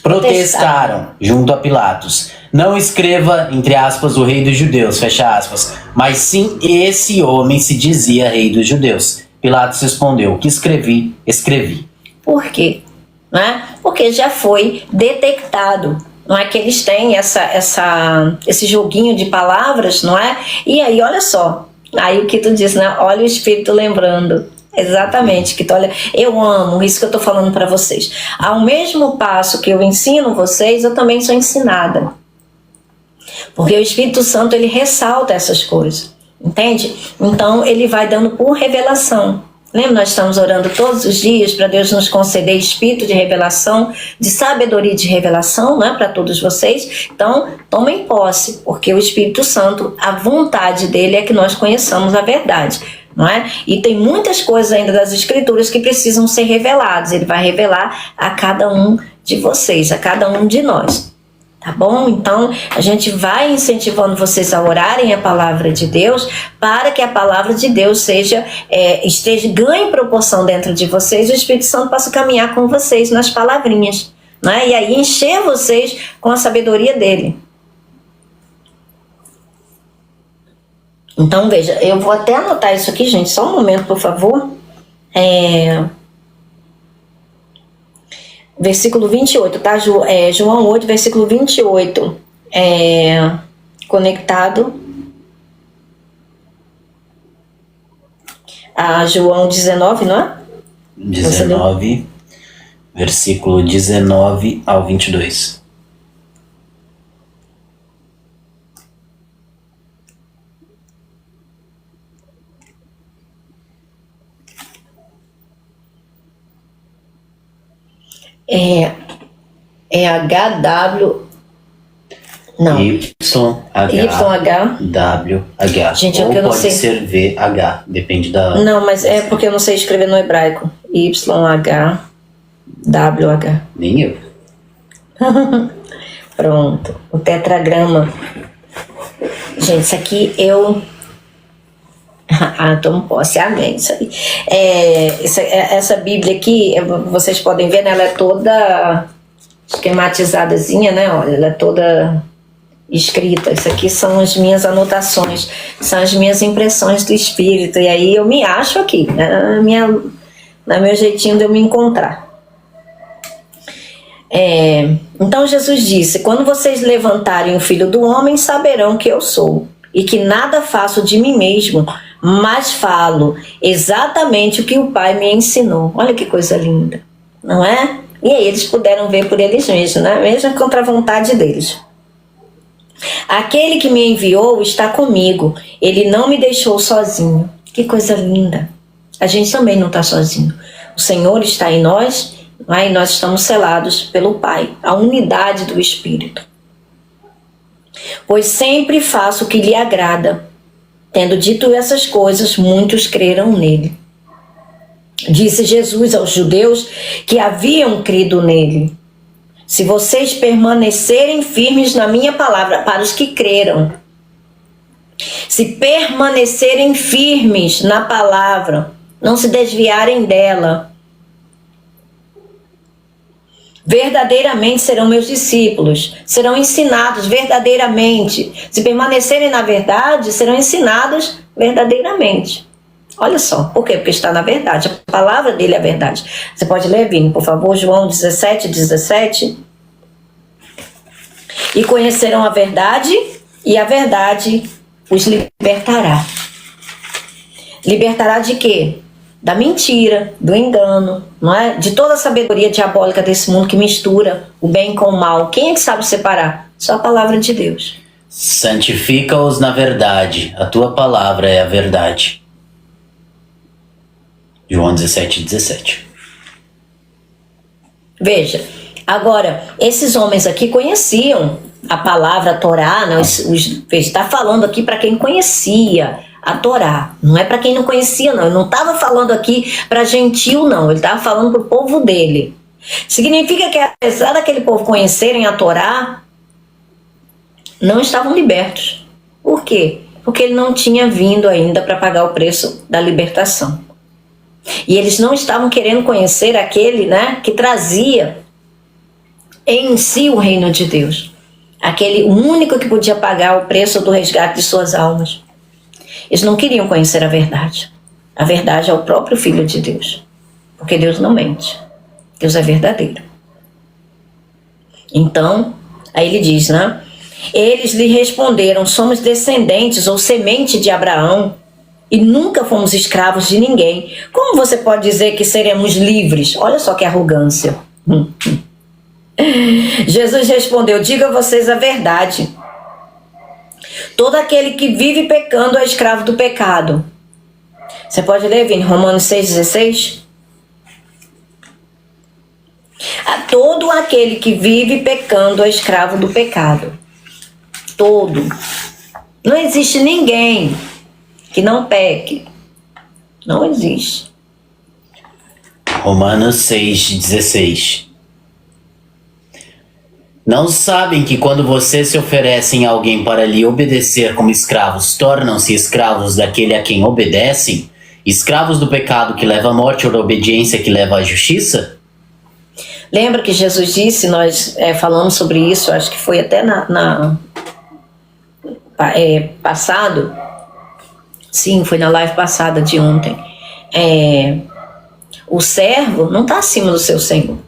Protestaram junto a Pilatos. Não escreva, entre aspas, o Rei dos Judeus, fecha aspas, mas sim esse homem se dizia Rei dos Judeus. Pilatos respondeu: o que escrevi, escrevi. Por quê? Né? Porque já foi detectado, não é, que eles têm esse joguinho de palavras, não é? E aí, olha só, aí o que tu disse, né? Olha o Espírito lembrando. Exatamente, que tu olha, eu amo isso que eu tô falando para vocês. Ao mesmo passo que eu ensino vocês, eu também sou ensinada. Porque o Espírito Santo, ele ressalta essas coisas, entende? Então, ele vai dando por revelação. Lembra, nós estamos orando todos os dias para Deus nos conceder espírito de revelação, de sabedoria de revelação, né, para todos vocês. Então, tomem posse, porque o Espírito Santo, a vontade dele é que nós conheçamos a verdade, não é? E tem muitas coisas ainda das Escrituras que precisam ser reveladas. Ele vai revelar a cada um de vocês, a cada um de nós. Tá bom? Então, a gente vai incentivando vocês a orarem a palavra de Deus para que a palavra de Deus ganhe proporção dentro de vocês e o Espírito Santo possa caminhar com vocês nas palavrinhas, né? E aí encher vocês com a sabedoria dele. Então, veja, eu vou até anotar isso aqui, gente, só um momento, por favor. Versículo 28, tá? João 8, versículo 28. Conectado a João 19, não é? 19, versículo 19 ao 22. HW. Não. YHWH. Gente, ou eu não pode sei. ser VH, depende da. Não, mas é porque eu não sei escrever no hebraico. YHWH. Nem eu. Pronto. O tetragrama. Gente, isso aqui eu. Tomo posse, amém. Isso aí. Essa Bíblia aqui, vocês podem ver, né, ela é toda esquematizadazinha, né? Olha, ela é toda escrita. Isso aqui são as minhas anotações, são as minhas impressões do Espírito. E aí eu me acho aqui, né, no meu jeitinho de eu me encontrar. Então Jesus disse: quando vocês levantarem o Filho do Homem, saberão que eu sou, e que nada faço de mim mesmo, mas falo exatamente o que o Pai me ensinou. Olha que coisa linda, não é? E aí eles puderam ver por eles mesmos, né? Mesmo contra a vontade deles. Aquele que me enviou está comigo, ele não me deixou sozinho. Que coisa linda. A gente também não está sozinho. O Senhor está em nós, e nós estamos selados pelo Pai, a unidade do Espírito. Pois sempre faço o que lhe agrada. Tendo dito essas coisas, muitos creram nele. Disse Jesus aos judeus que haviam crido nele: se vocês permanecerem firmes na minha palavra, para os que creram, se permanecerem firmes na palavra, não se desviarem dela, verdadeiramente serão meus discípulos, serão ensinados verdadeiramente. Se permanecerem na verdade, serão ensinados verdadeiramente. Olha só, por quê? Porque está na verdade, a palavra dele é a verdade. Você pode ler, Vini, por favor, João 17:17. E conhecerão a verdade, e a verdade os libertará. Libertará de quê? Da mentira, do engano, não é? De toda a sabedoria diabólica desse mundo que mistura o bem com o mal. Quem é que sabe separar? Só a palavra de Deus. Santifica-os na verdade, a tua palavra é a verdade. João 17:17. Veja, agora, esses homens aqui conheciam a palavra, a Torá, né? Está falando aqui para quem conhecia a Torá, não é para quem não conhecia, não. Ele não estava falando aqui para gentil, não. Ele estava falando para o povo dele. Significa que, apesar daquele povo conhecerem a Torá, não estavam libertos. Por quê? Porque ele não tinha vindo ainda para pagar o preço da libertação. E eles não estavam querendo conhecer aquele, né, que trazia em si o reino de Deus. Aquele único que podia pagar o preço do resgate de suas almas. Eles não queriam conhecer a verdade. A verdade é o próprio Filho de Deus. Porque Deus não mente. Deus é verdadeiro. Então, aí ele diz, né? Eles lhe responderam: somos descendentes ou semente de Abraão e nunca fomos escravos de ninguém. Como você pode dizer que seremos livres? Olha só que arrogância. Jesus respondeu: digo a vocês a verdade. Todo aquele que vive pecando é escravo do pecado. Você pode ler, Vini, Romanos 6,16? Todo aquele que vive pecando é escravo do pecado. Todo. Não existe ninguém que não peque. Não existe. Romanos 6,16. Não sabem que quando vocês se oferecem a alguém para lhe obedecer como escravos, tornam-se escravos daquele a quem obedecem? Escravos do pecado que leva à morte ou da obediência que leva à justiça? Lembra que Jesus disse, nós falamos sobre isso, acho que foi até passado. Sim, foi na live passada de ontem. O servo não está acima do seu senhor.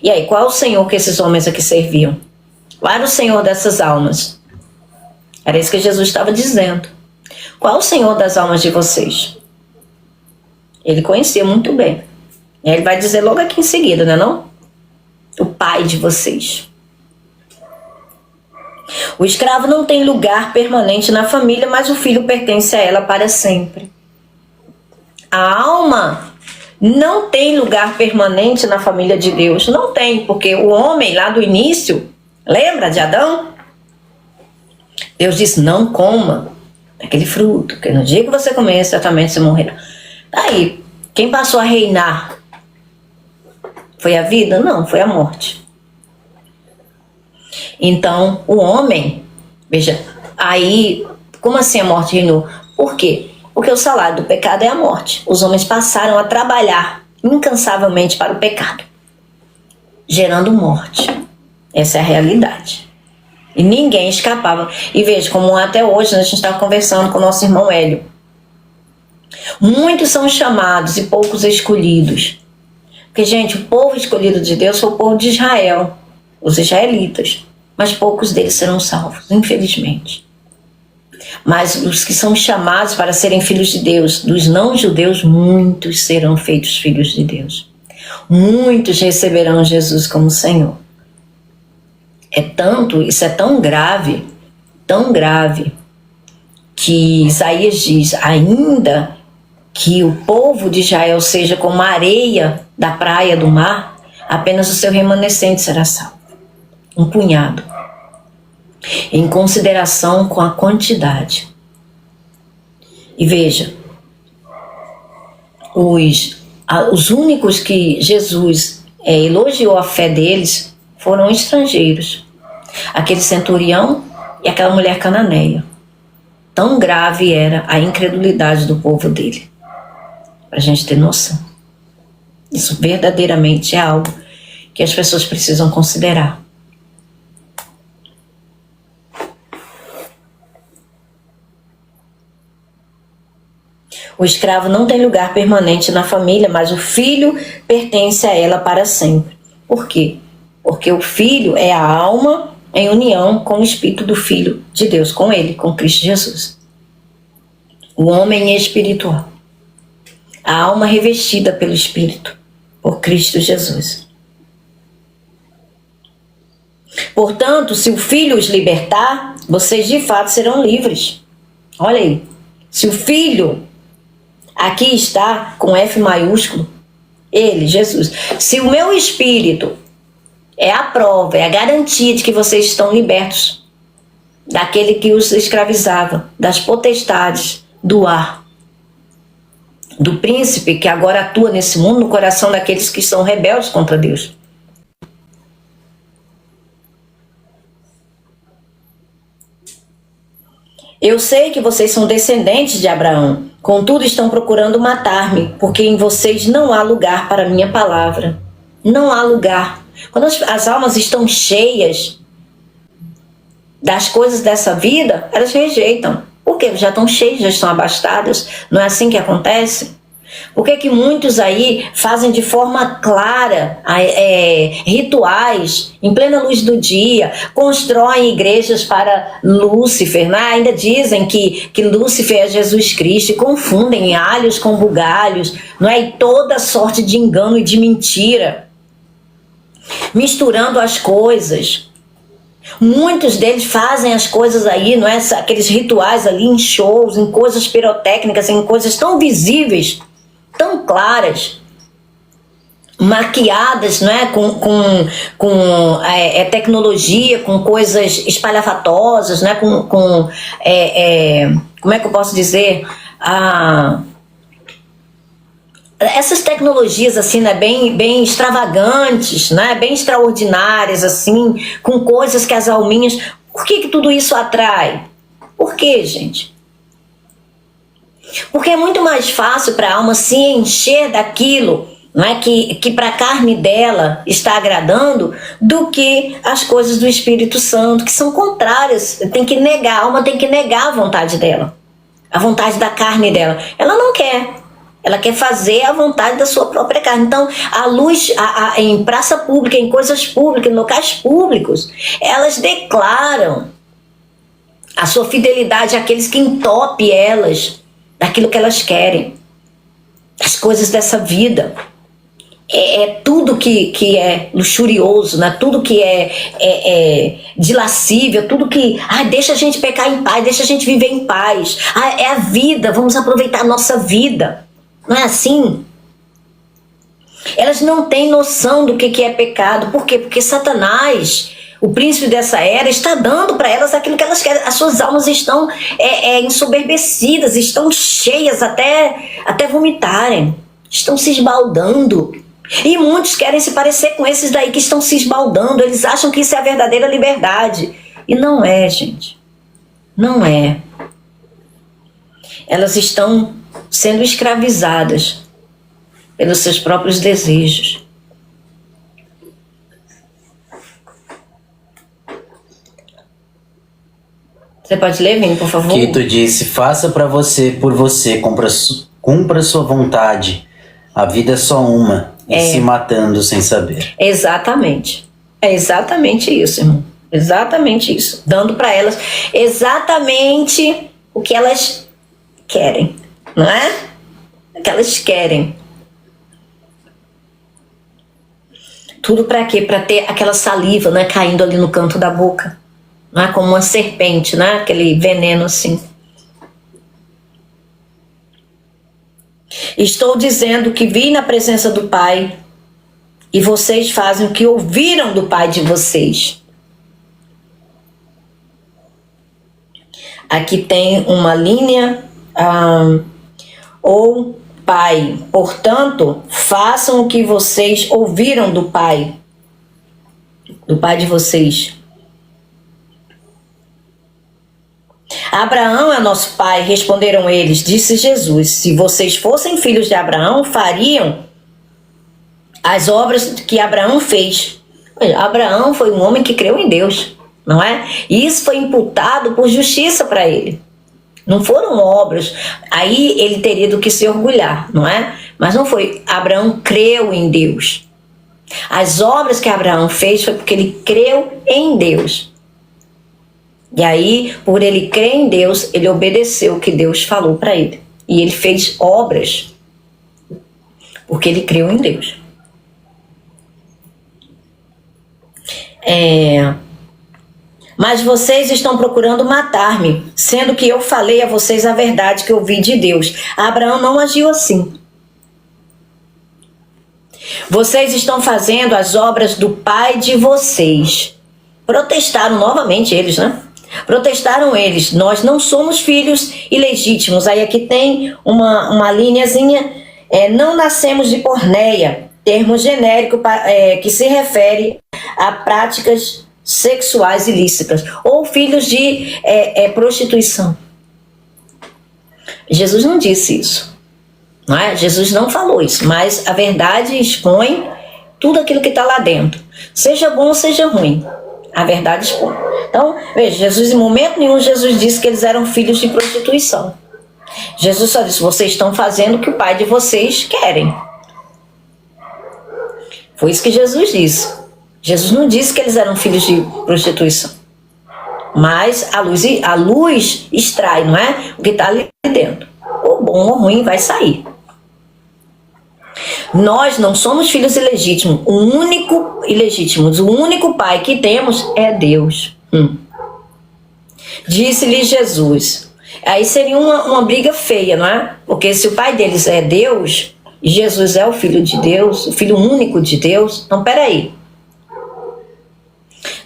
E aí, qual é o senhor que esses homens aqui serviam? Qual era o senhor dessas almas? Era isso que Jesus estava dizendo. Qual é o senhor das almas de vocês? Ele conhecia muito bem. E aí ele vai dizer logo aqui em seguida, né, não? O pai de vocês. O escravo não tem lugar permanente na família, mas o filho pertence a ela para sempre. A alma não tem lugar permanente na família de Deus. Não tem, porque o homem lá do início, lembra de Adão? Deus disse: não coma aquele fruto, porque no dia que você comer, certamente você morrerá. Aí, quem passou a reinar? Foi a vida? Não, foi a morte. Então, o homem, veja, aí, como assim a morte reinou? Por quê? Porque o salário do pecado é a morte. Os homens passaram a trabalhar incansavelmente para o pecado, gerando morte. Essa é a realidade. E ninguém escapava. E veja, como até hoje a gente estava conversando com o nosso irmão Hélio. Muitos são chamados e poucos escolhidos. Porque, gente, o povo escolhido de Deus foi o povo de Israel, os israelitas. Mas poucos deles serão salvos, infelizmente. Mas os que são chamados para serem filhos de Deus, dos não-judeus, muitos serão feitos filhos de Deus. Muitos receberão Jesus como Senhor. Isso é tão grave, que Isaías diz: ainda que o povo de Israel seja como a areia da praia do mar, apenas o seu remanescente será salvo. Um punhado. Em consideração com a quantidade. E veja, os únicos que Jesus elogiou a fé deles foram estrangeiros. Aquele centurião e aquela mulher cananeia. Tão grave era a incredulidade do povo dele. Para a gente ter noção. Isso verdadeiramente é algo que as pessoas precisam considerar. O escravo não tem lugar permanente na família, mas o filho pertence a ela para sempre. Por quê? Porque o filho é a alma em união com o espírito do Filho de Deus, com ele, com Cristo Jesus. O homem é espiritual. A alma revestida pelo Espírito, por Cristo Jesus. Portanto, se o Filho os libertar, vocês de fato serão livres. Olha aí. Se o Filho Aqui está com F maiúsculo, ele, Jesus. Se o meu espírito é a prova, é a garantia de que vocês estão libertos daquele que os escravizava, das potestades, do ar, do príncipe que agora atua nesse mundo, no coração daqueles que são rebeldes contra Deus. Eu sei que vocês são descendentes de Abraão, contudo estão procurando matar-me, porque em vocês não há lugar para a minha palavra. Não há lugar. Quando as almas estão cheias das coisas dessa vida, elas rejeitam. Por quê? Já estão cheias, já estão abastadas. Não é assim que acontece? Por que muitos aí fazem de forma clara rituais em plena luz do dia, constroem igrejas para Lúcifer, né? Ainda dizem que Lúcifer é Jesus Cristo e confundem alhos com bugalhos, não é? E toda sorte de engano e de mentira, misturando as coisas. Muitos deles fazem as coisas aí, não é? Aqueles rituais ali em shows, em coisas pirotécnicas, em coisas tão visíveis, tão claras, maquiadas, não é? com tecnologia, com coisas espalhafatosas, né? Como é que eu posso dizer? Essas tecnologias assim, né, bem extravagantes, né, bem extraordinárias assim, com coisas que as alminhas... Por que tudo isso atrai? Por quê, gente? Porque é muito mais fácil para a alma se encher daquilo, não é, que para a carne dela está agradando, do que as coisas do Espírito Santo, que são contrárias. Tem que negar, a alma tem que negar a vontade dela, a vontade da carne dela. Ela não quer. Ela quer fazer a vontade da sua própria carne. Então, a luz em praça pública, em coisas públicas, em locais públicos, elas declaram a sua fidelidade àqueles que entopem elas daquilo que elas querem, das coisas dessa vida. É tudo que é luxurioso, né? Tudo que é dilascível, tudo que... deixa a gente pecar em paz, deixa a gente viver em paz. É a vida, vamos aproveitar a nossa vida. Não é assim? Elas não têm noção do que é pecado. Por quê? Porque Satanás, o príncipe dessa era, está dando para elas aquilo que elas querem. As suas almas estão ensoberbecidas, estão cheias até vomitarem. Estão se esbaldando. E muitos querem se parecer com esses daí que estão se esbaldando. Eles acham que isso é a verdadeira liberdade. E não é, gente. Não é. Elas estão sendo escravizadas pelos seus próprios desejos. Você pode ler, Vini, por favor? Quito disse: faça para você, por você, cumpra sua vontade. A vida é só uma, e se matando sem saber. Exatamente. É exatamente isso, irmão. Exatamente isso. Dando para elas exatamente o que elas querem. Não é? O que elas querem. Tudo para quê? Para ter aquela saliva, né, caindo ali no canto da boca. Não é? Como uma serpente, né? Aquele veneno assim. Estou dizendo que vi na presença do Pai e vocês fazem o que ouviram do Pai de vocês. Aqui tem uma linha... ou Pai, portanto, façam o que vocês ouviram do Pai de vocês. Abraão é nosso pai, responderam eles. Disse Jesus: se vocês fossem filhos de Abraão, fariam as obras que Abraão fez. Abraão foi um homem que creu em Deus, não é? E isso foi imputado por justiça para ele. Não foram obras, aí ele teria do que se orgulhar, não é? Mas não foi. Abraão creu em Deus. As obras que Abraão fez foi porque ele creu em Deus. E aí, por ele crer em Deus, ele obedeceu o que Deus falou para ele. E ele fez obras porque ele creu em Deus. Mas vocês estão procurando matar-me, sendo que eu falei a vocês a verdade que ouvi de Deus. Abraão não agiu assim. Vocês estão fazendo as obras do pai de vocês. Protestaram novamente eles, né? Protestaram eles. Nós não somos filhos ilegítimos. Aí aqui tem uma linhazinha. Não nascemos de porneia. Termo genérico que se refere a práticas sexuais ilícitas. Ou filhos de prostituição. Jesus não disse isso. Não é? Jesus não falou isso, mas a verdade expõe tudo aquilo que está lá dentro. Seja bom ou seja ruim, a verdade expõe. Então, veja, Jesus em momento nenhum Jesus disse que eles eram filhos de prostituição. Jesus só disse, vocês estão fazendo o que o pai de vocês querem. Foi isso que Jesus disse. Jesus não disse que eles eram filhos de prostituição. Mas a luz extrai, não é? O que está ali dentro. O bom ou ruim vai sair. Nós não somos filhos ilegítimos. O único pai que temos é Deus. Disse-lhe Jesus. Aí seria uma briga feia, não é? Porque se o pai deles é Deus, e Jesus é o filho de Deus, o filho único de Deus, então peraí.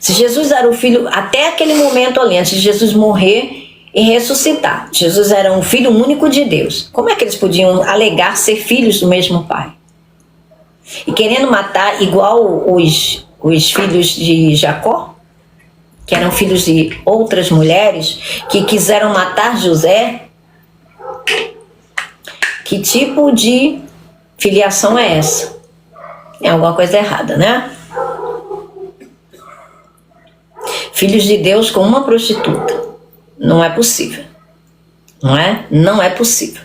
Se Jesus era o filho, até aquele momento ali, antes de Jesus morrer e ressuscitar, Jesus era um filho único de Deus. Como é que eles podiam alegar ser filhos do mesmo pai? E querendo matar igual os filhos de Jacó, que eram filhos de outras mulheres, que quiseram matar José. Que tipo de filiação é essa? É alguma coisa errada, né? Filhos de Deus com uma prostituta. Não é possível. Não é? Não é possível.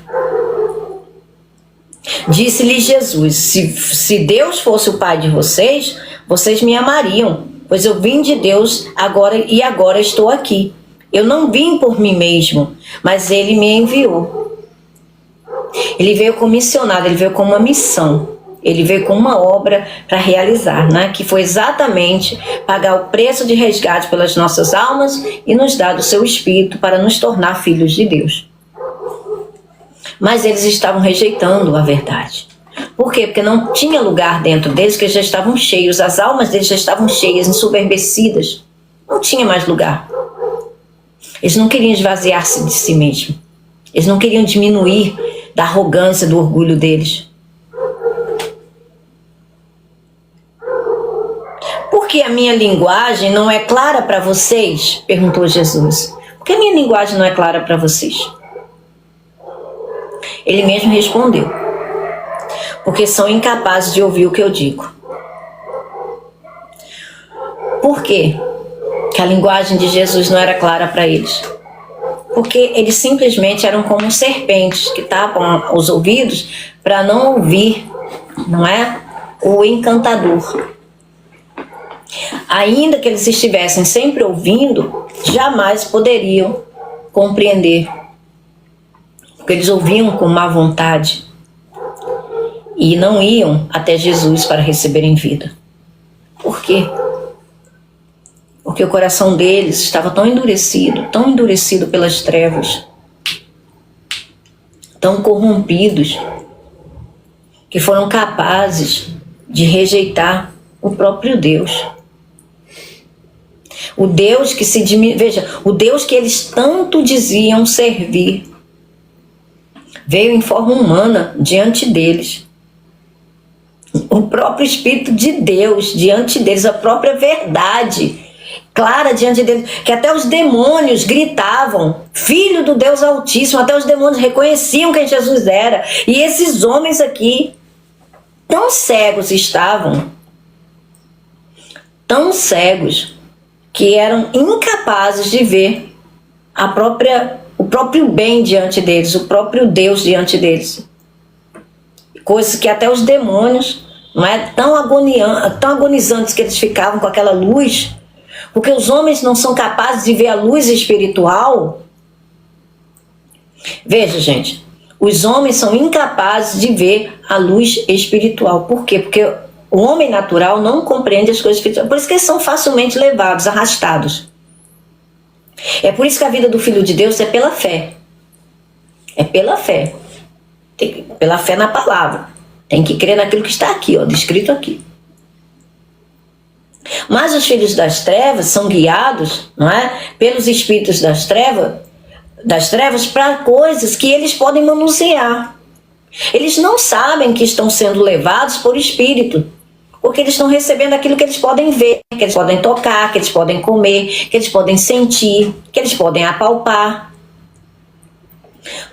Disse-lhe Jesus, se Deus fosse o pai de vocês, vocês me amariam, pois eu vim de Deus agora estou aqui. Eu não vim por mim mesmo, mas Ele me enviou. Ele veio como missionário, Ele veio com uma missão. Ele veio com uma obra para realizar, né? Que foi exatamente pagar o preço de resgate pelas nossas almas e nos dar do seu Espírito para nos tornar filhos de Deus. Mas eles estavam rejeitando a verdade. Por quê? Porque não tinha lugar dentro deles, que eles já estavam cheios, as almas deles já estavam cheias, ensoberbecidas. Não tinha mais lugar. Eles não queriam esvaziar-se de si mesmos. Eles não queriam diminuir da arrogância, do orgulho deles. Por que a minha linguagem não é clara para vocês? Perguntou Jesus. Por que a minha linguagem não é clara para vocês? Ele mesmo respondeu. Porque são incapazes de ouvir o que eu digo. Por quê que a linguagem de Jesus não era clara para eles? Porque eles simplesmente eram como serpentes que tapam os ouvidos para não ouvir, não é? O encantador. Ainda que eles estivessem sempre ouvindo, jamais poderiam compreender. Porque eles ouviam com má vontade e não iam até Jesus para receberem vida. Por quê? Porque o coração deles estava tão endurecido pelas trevas, tão corrompidos, que foram capazes de rejeitar o próprio Deus. O Deus que veja, o Deus que eles tanto diziam servir, veio em forma humana diante deles. O próprio Espírito de Deus diante deles, a própria verdade clara diante deles, que até os demônios gritavam, Filho do Deus Altíssimo, até os demônios reconheciam quem Jesus era. E esses homens aqui, tão cegos estavam, tão cegos, que eram incapazes de ver o próprio bem diante deles, o próprio Deus diante deles. Coisas que até os demônios, não é, tão agonizantes que eles ficavam com aquela luz, porque os homens não são capazes de ver a luz espiritual. Veja, gente, os homens são incapazes de ver a luz espiritual. Por quê? Porque o homem natural não compreende as coisas espirituais. Por isso que eles são facilmente levados, arrastados. É por isso que a vida do Filho de Deus é pela fé. É pela fé. Pela fé na palavra. Tem que crer naquilo que está aqui, ó, descrito aqui. Mas os filhos das trevas são guiados, não é, pelos espíritos das trevas para coisas que eles podem manusear. Eles não sabem que estão sendo levados por espírito, porque eles estão recebendo aquilo que eles podem ver, que eles podem tocar, que eles podem comer, que eles podem sentir, que eles podem apalpar.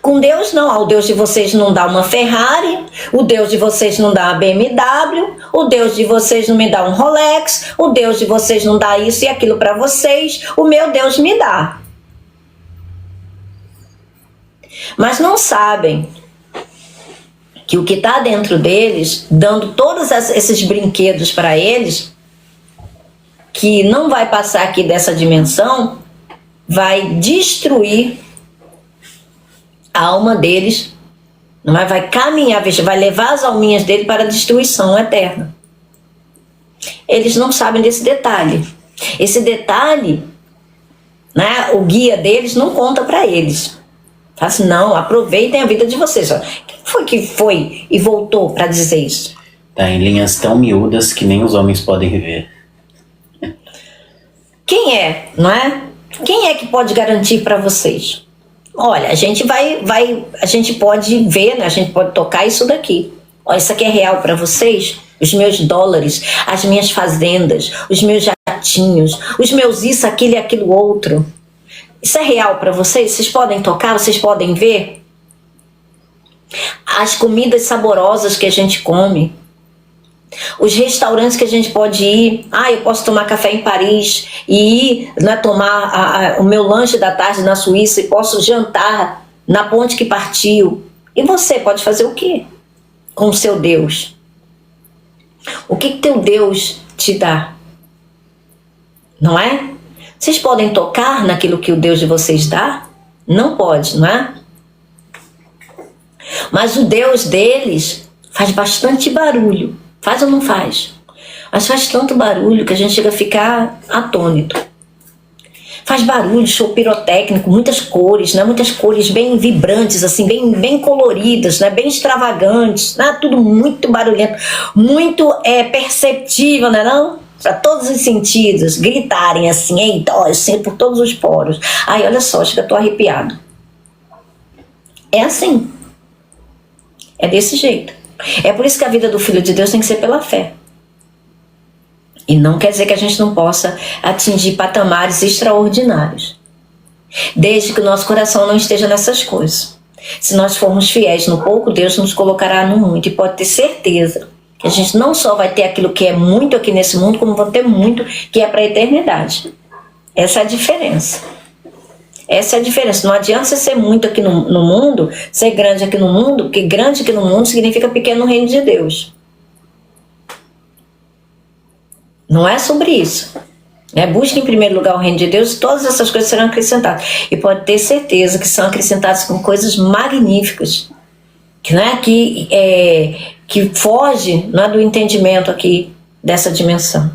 Com Deus não, o Deus de vocês não dá uma Ferrari, o Deus de vocês não dá uma BMW, o Deus de vocês não me dá um Rolex, o Deus de vocês não dá isso e aquilo para vocês, o meu Deus me dá. Mas não sabem que o que está dentro deles, dando todos esses brinquedos para eles, que não vai passar aqui dessa dimensão, vai destruir a alma deles, não é? Vai caminhar, vai levar as alminhas dele para a destruição eterna. Eles não sabem desse detalhe. Esse detalhe, né, o guia deles não conta para eles. Fala assim, não, aproveitem a vida de vocês. Quem foi e voltou para dizer isso? Tá em linhas tão miúdas que nem os homens podem viver. Quem é, não é? Quem é que pode garantir para vocês? Olha, a gente a gente pode ver, né? A gente pode tocar isso daqui. Olha, isso aqui é real para vocês? Os meus dólares, as minhas fazendas, os meus jatinhos, os meus isso, aquilo e aquilo outro. Isso é real para vocês? Vocês podem tocar? Vocês podem ver? As comidas saborosas que a gente come. Os restaurantes que a gente pode ir. Ah, eu posso tomar café em Paris e ir, né, tomar o meu lanche da tarde na Suíça e posso jantar na ponte que partiu. E você pode fazer o quê com o seu Deus? O que teu Deus te dá? Não é? Vocês podem tocar naquilo que o Deus de vocês dá? Não pode, não é? Mas o Deus deles faz bastante barulho. Faz ou não faz? Mas faz tanto barulho que a gente chega a ficar atônito. Faz barulho, show pirotécnico, muitas cores, né? Muitas cores bem vibrantes, assim, bem coloridas, né? Bem extravagantes, né? Tudo muito barulhento, muito perceptível, né? Não? Para todos os sentidos, gritarem assim, eita, ó, eu sinto por todos os poros. Ai, olha só, chega, eu tô arrepiado. É assim. É desse jeito. É por isso que a vida do Filho de Deus tem que ser pela fé. E não quer dizer que a gente não possa atingir patamares extraordinários. Desde que o nosso coração não esteja nessas coisas. Se nós formos fiéis no pouco, Deus nos colocará no muito. E pode ter certeza que a gente não só vai ter aquilo que é muito aqui nesse mundo, como vai ter muito que é para a eternidade. Essa é a diferença. Essa é a diferença. Não adianta você ser muito aqui no mundo, ser grande aqui no mundo, porque grande aqui no mundo significa pequeno no reino de Deus. Não é sobre isso. Busque em primeiro lugar o reino de Deus e todas essas coisas serão acrescentadas. E pode ter certeza que são acrescentadas com coisas magníficas. Que foge, não é, do entendimento aqui dessa dimensão.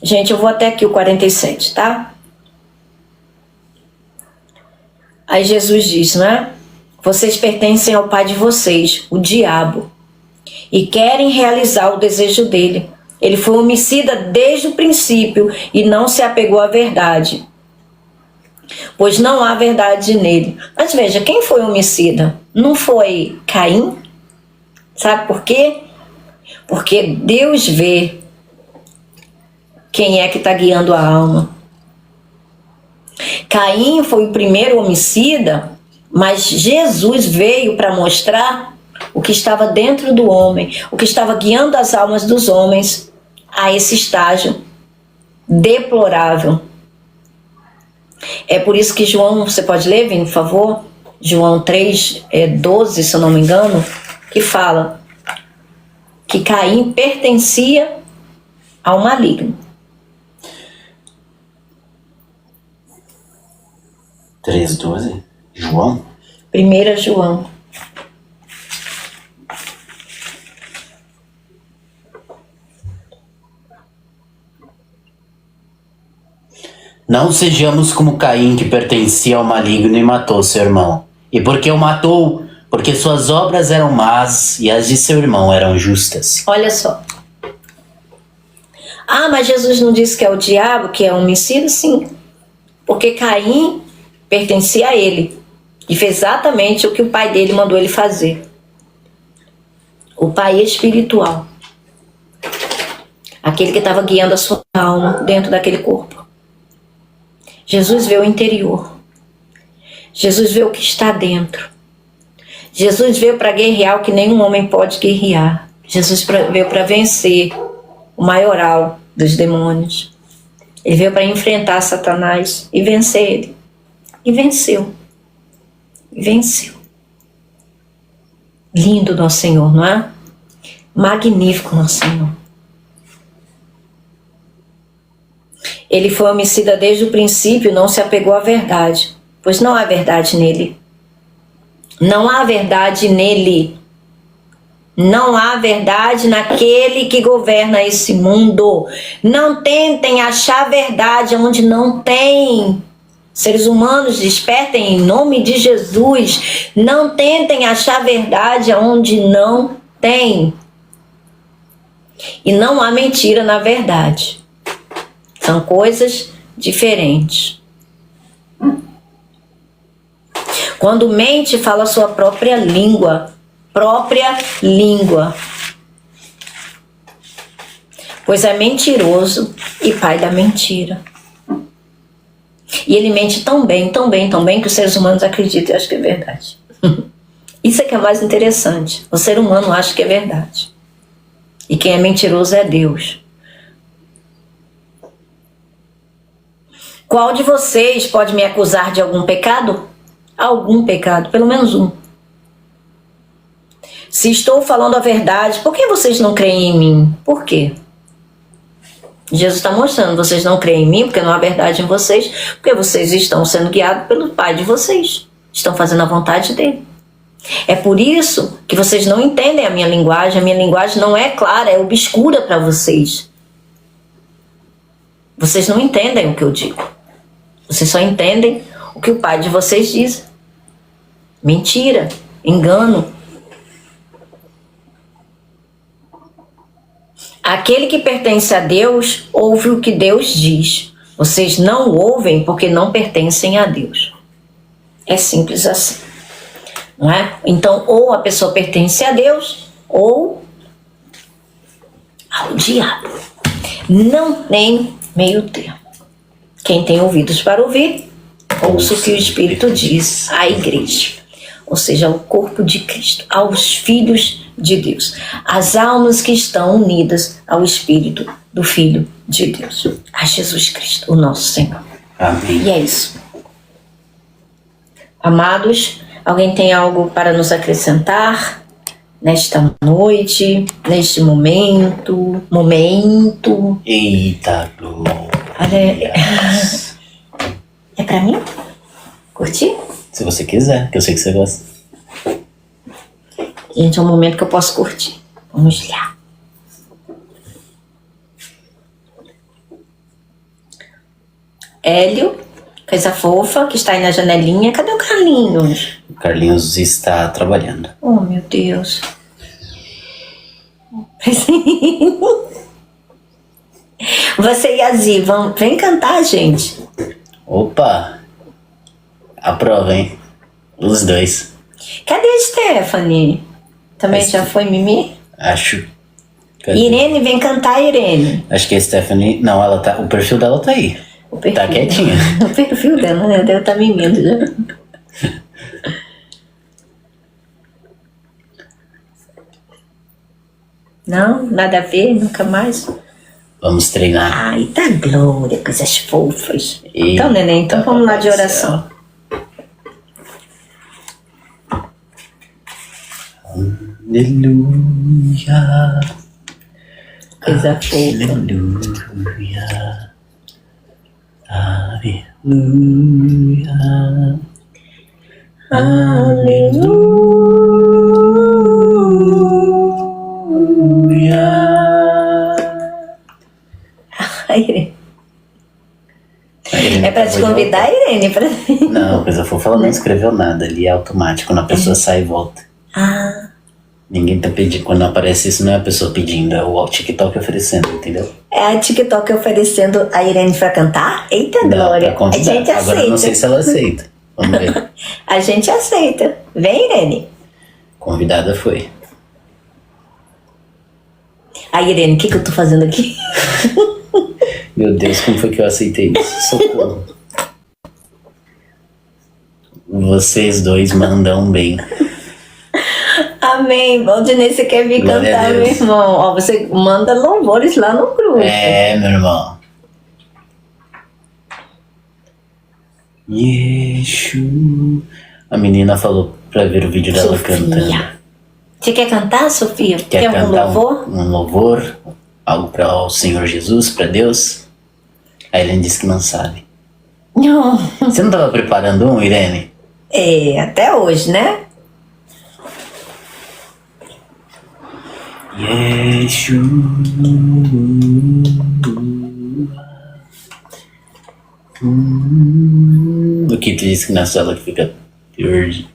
Gente, eu vou até aqui o 47, tá? Aí Jesus diz, né? Vocês pertencem ao pai de vocês, o diabo, e querem realizar o desejo dele. Ele foi homicida desde o princípio e não se apegou à verdade, pois não há verdade nele. Mas veja, quem foi homicida? Não foi Caim? Sabe por quê? Porque Deus vê quem é que está guiando a alma. Caim foi o primeiro homicida, mas Jesus veio para mostrar o que estava dentro do homem, o que estava guiando as almas dos homens a esse estágio deplorável. É por isso que João, você pode ler, Vini, por favor? João 3:12, se eu não me engano, que fala que Caim pertencia ao maligno. 3:12? João? 1 João. Não sejamos como Caim, que pertencia ao maligno e matou seu irmão. E por que o matou? Porque suas obras eram más e as de seu irmão eram justas. Olha só. Ah, mas Jesus não disse que é o diabo, que é homicida? Sim. Porque Caim pertencia a ele. E fez exatamente o que o pai dele mandou ele fazer. O pai espiritual. Aquele que estava guiando a sua alma dentro daquele corpo. Jesus vê o interior. Jesus vê o que está dentro. Jesus veio para guerrear o que nenhum homem pode guerrear. Jesus veio para vencer o maioral dos demônios. Ele veio para enfrentar Satanás e vencer ele. E venceu. E venceu. Lindo nosso Senhor, não é? Magnífico nosso Senhor. Ele foi homicida desde o princípio, não se apegou à verdade, pois não há verdade nele. Não há verdade nele. Não há verdade naquele que governa esse mundo. Não tentem achar verdade onde não tem. Seres humanos, despertem em nome de Jesus. Não tentem achar verdade onde não tem. E não há mentira na verdade. São coisas diferentes. Quando mente, fala a sua própria língua. Própria língua. Pois é mentiroso e pai da mentira. E ele mente tão bem, tão bem, tão bem que os seres humanos acreditam e acham que é verdade. Isso é que é mais interessante. O ser humano acha que é verdade. E quem é mentiroso é Deus. Qual de vocês pode me acusar de algum pecado? Algum pecado, pelo menos um. Se estou falando a verdade, por que vocês não creem em mim? Por quê? Jesus está mostrando, vocês não creem em mim porque não há verdade em vocês, porque vocês estão sendo guiados pelo Pai de vocês. Estão fazendo a vontade dele. É por isso que vocês não entendem a minha linguagem não é clara, é obscura para vocês. Vocês não entendem o que eu digo. Vocês só entendem o que o Pai de vocês diz. Mentira, engano. Aquele que pertence a Deus, ouve o que Deus diz. Vocês não ouvem porque não pertencem a Deus. É simples assim. Não é? Então, ou a pessoa pertence a Deus, ou ao diabo. Não tem meio termo. Quem tem ouvidos para ouvir, ouça o que o Espírito diz à igreja. Ou seja, ao corpo de Cristo, aos filhos de Deus, as almas que estão unidas ao Espírito do Filho de Deus, a Jesus Cristo, o nosso Senhor. Amém. E é isso. Amados, alguém tem algo para nos acrescentar nesta noite, neste momento? Eita, glória. Olha, é para mim? Curtir? Se você quiser, que eu sei que você gosta. Gente, é um momento que eu posso curtir. Vamos lá. Hélio, coisa fofa, que está aí na janelinha. Cadê o Carlinhos? O Carlinhos está trabalhando. Oh, meu Deus. Você e a Zi, vem cantar, gente. Opa! Aprova, hein? Os dois. Cadê a Stephanie? Também já foi Mimi? Acho. Cadê? Irene, vem cantar, Irene. Acho que a Stephanie... Não, ela tá... O perfil dela tá aí. O perfil Tá quietinha. Dela. O perfil dela, né? Deve estar mimindo já. Não, nada a ver, nunca mais. Vamos treinar. Ai, tá glória, coisas fofas. Eita, Então, neném, então vamos lá de oração. Aleluia. Coisa fofa. Aleluia. Aleluia. Ai, A Irene Irene É pra te acabou de convidar, voltar. Irene? Não, coisa fofa, ela não escreveu nada. Ali é automático, quando a pessoa sai e volta. Ah, Ninguém tá pedindo. Quando aparece isso, não é a pessoa pedindo, é o TikTok oferecendo, entendeu? é a TikTok oferecendo a Irene pra cantar? Eita, Não, Glória. pra A convidar. gente Agora eu aceita. não sei se ela aceita. Vamos ver. A gente aceita. Vem, Irene. Convidada foi. Aí, Irene, o que eu tô fazendo aqui? Meu Deus, como foi que eu aceitei isso? Socorro. Vocês dois mandam bem. Amém. Valdinei, você quer vir Glória a cantar, meu Deus. irmão? Ó, você manda louvores lá no grupo. É, meu irmão. Yeshu. A menina falou pra ver o vídeo dela cantando. Sofia. Você quer cantar, Sofia? Quer algum cantar louvor? um louvor? Algo para o Senhor Jesus, para Deus? A Irene disse que não sabe. Não. Você não estava preparando um, Irene? É, até hoje, né? Yeshu. O que tu disse que na sala que fica verde?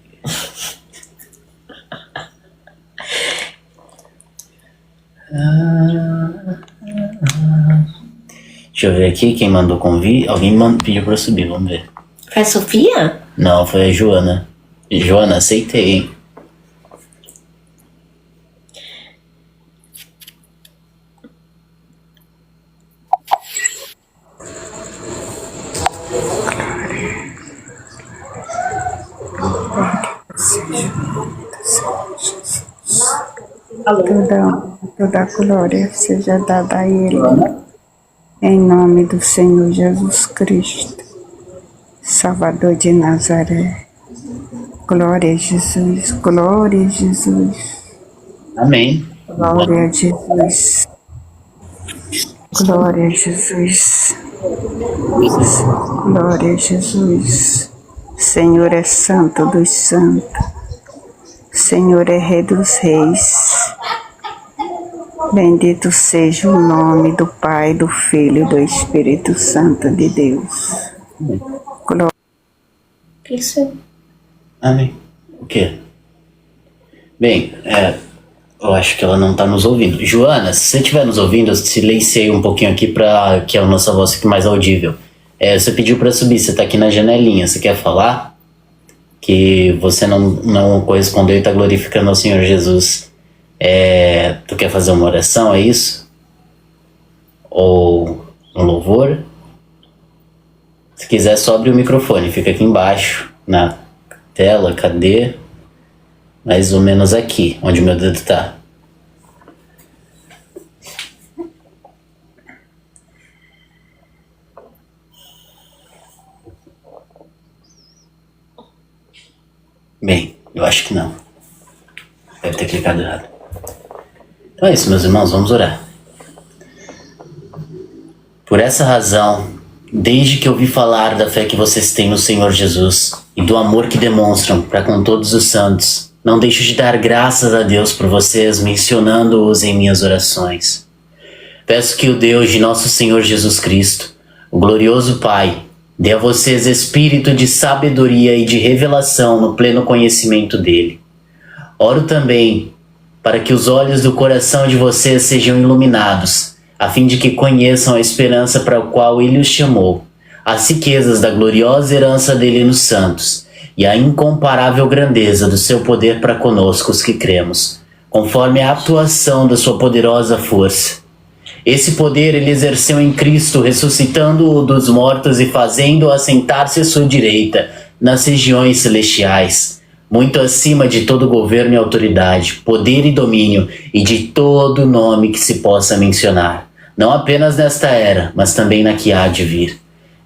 Deixa eu ver aqui quem mandou convite. Alguém pediu pra eu subir, vamos ver. Foi a Sofia? Não, foi a Joana. Joana, aceitei, hein? Toda glória seja dada a Ele, em nome do Senhor Jesus Cristo, Salvador de Nazaré. Glória a Jesus, glória a Jesus, Amém. glória a Jesus, glória a Jesus, glória a Jesus. Senhor é santo dos santos, Senhor é rei dos reis. Bendito seja o nome do Pai, do Filho e do Espírito Santo de Deus. Glória. Isso. Amém. O quê? Bem, eu acho que ela não tá nos ouvindo. Joana, se você estiver nos ouvindo, eu silenciei um pouquinho aqui para que a nossa voz fique mais audível. Você pediu para subir, você tá aqui na janelinha, você quer falar? Que você não correspondeu e tá glorificando ao Senhor Jesus. Tu quer fazer uma oração, é isso? Ou um louvor? Se quiser, só abre o microfone, fica aqui embaixo, na tela, cadê? Mais ou menos aqui, onde meu dedo tá. Bem, eu acho que não. Deve ter clicado errado. Então é isso, meus irmãos, vamos orar. Por essa razão, desde que ouvi falar da fé que vocês têm no Senhor Jesus e do amor que demonstram para com todos os santos, não deixo de dar graças a Deus por vocês, mencionando-os em minhas orações. Peço que o Deus de nosso Senhor Jesus Cristo, o glorioso Pai, dê a vocês espírito de sabedoria e de revelação no pleno conhecimento dele. Oro também para que os olhos do coração de vocês sejam iluminados, a fim de que conheçam a esperança para a qual ele os chamou, as riquezas da gloriosa herança dele nos santos e a incomparável grandeza do seu poder para conosco os que cremos, conforme a atuação da sua poderosa força. Esse poder ele exerceu em Cristo, ressuscitando-o dos mortos e fazendo-o assentar-se à sua direita, nas regiões celestiais, muito acima de todo governo e autoridade, poder e domínio, e de todo nome que se possa mencionar, não apenas nesta era, mas também na que há de vir.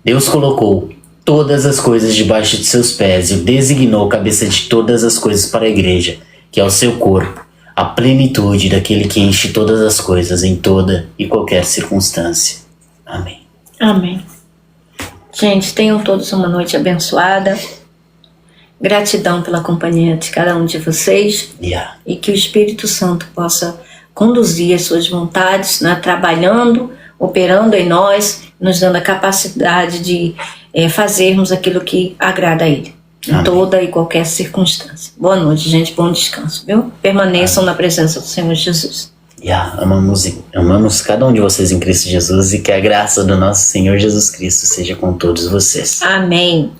Deus colocou todas as coisas debaixo de seus pés e o designou cabeça de todas as coisas para a igreja, que é o seu corpo, a plenitude daquele que enche todas as coisas em toda e qualquer circunstância. Amém. Amém. Gente, tenham todos uma noite abençoada. Gratidão pela companhia de cada um de vocês. Yeah. E que o Espírito Santo possa conduzir as suas vontades, né, trabalhando, operando em nós, nos dando a capacidade de fazermos aquilo que agrada a Ele, em Amém. toda e qualquer circunstância. Boa noite, gente, bom descanso, viu? Permaneçam na presença do Senhor Jesus. Amamos cada um de vocês em Cristo Jesus e que a graça do nosso Senhor Jesus Cristo seja com todos vocês. Amém.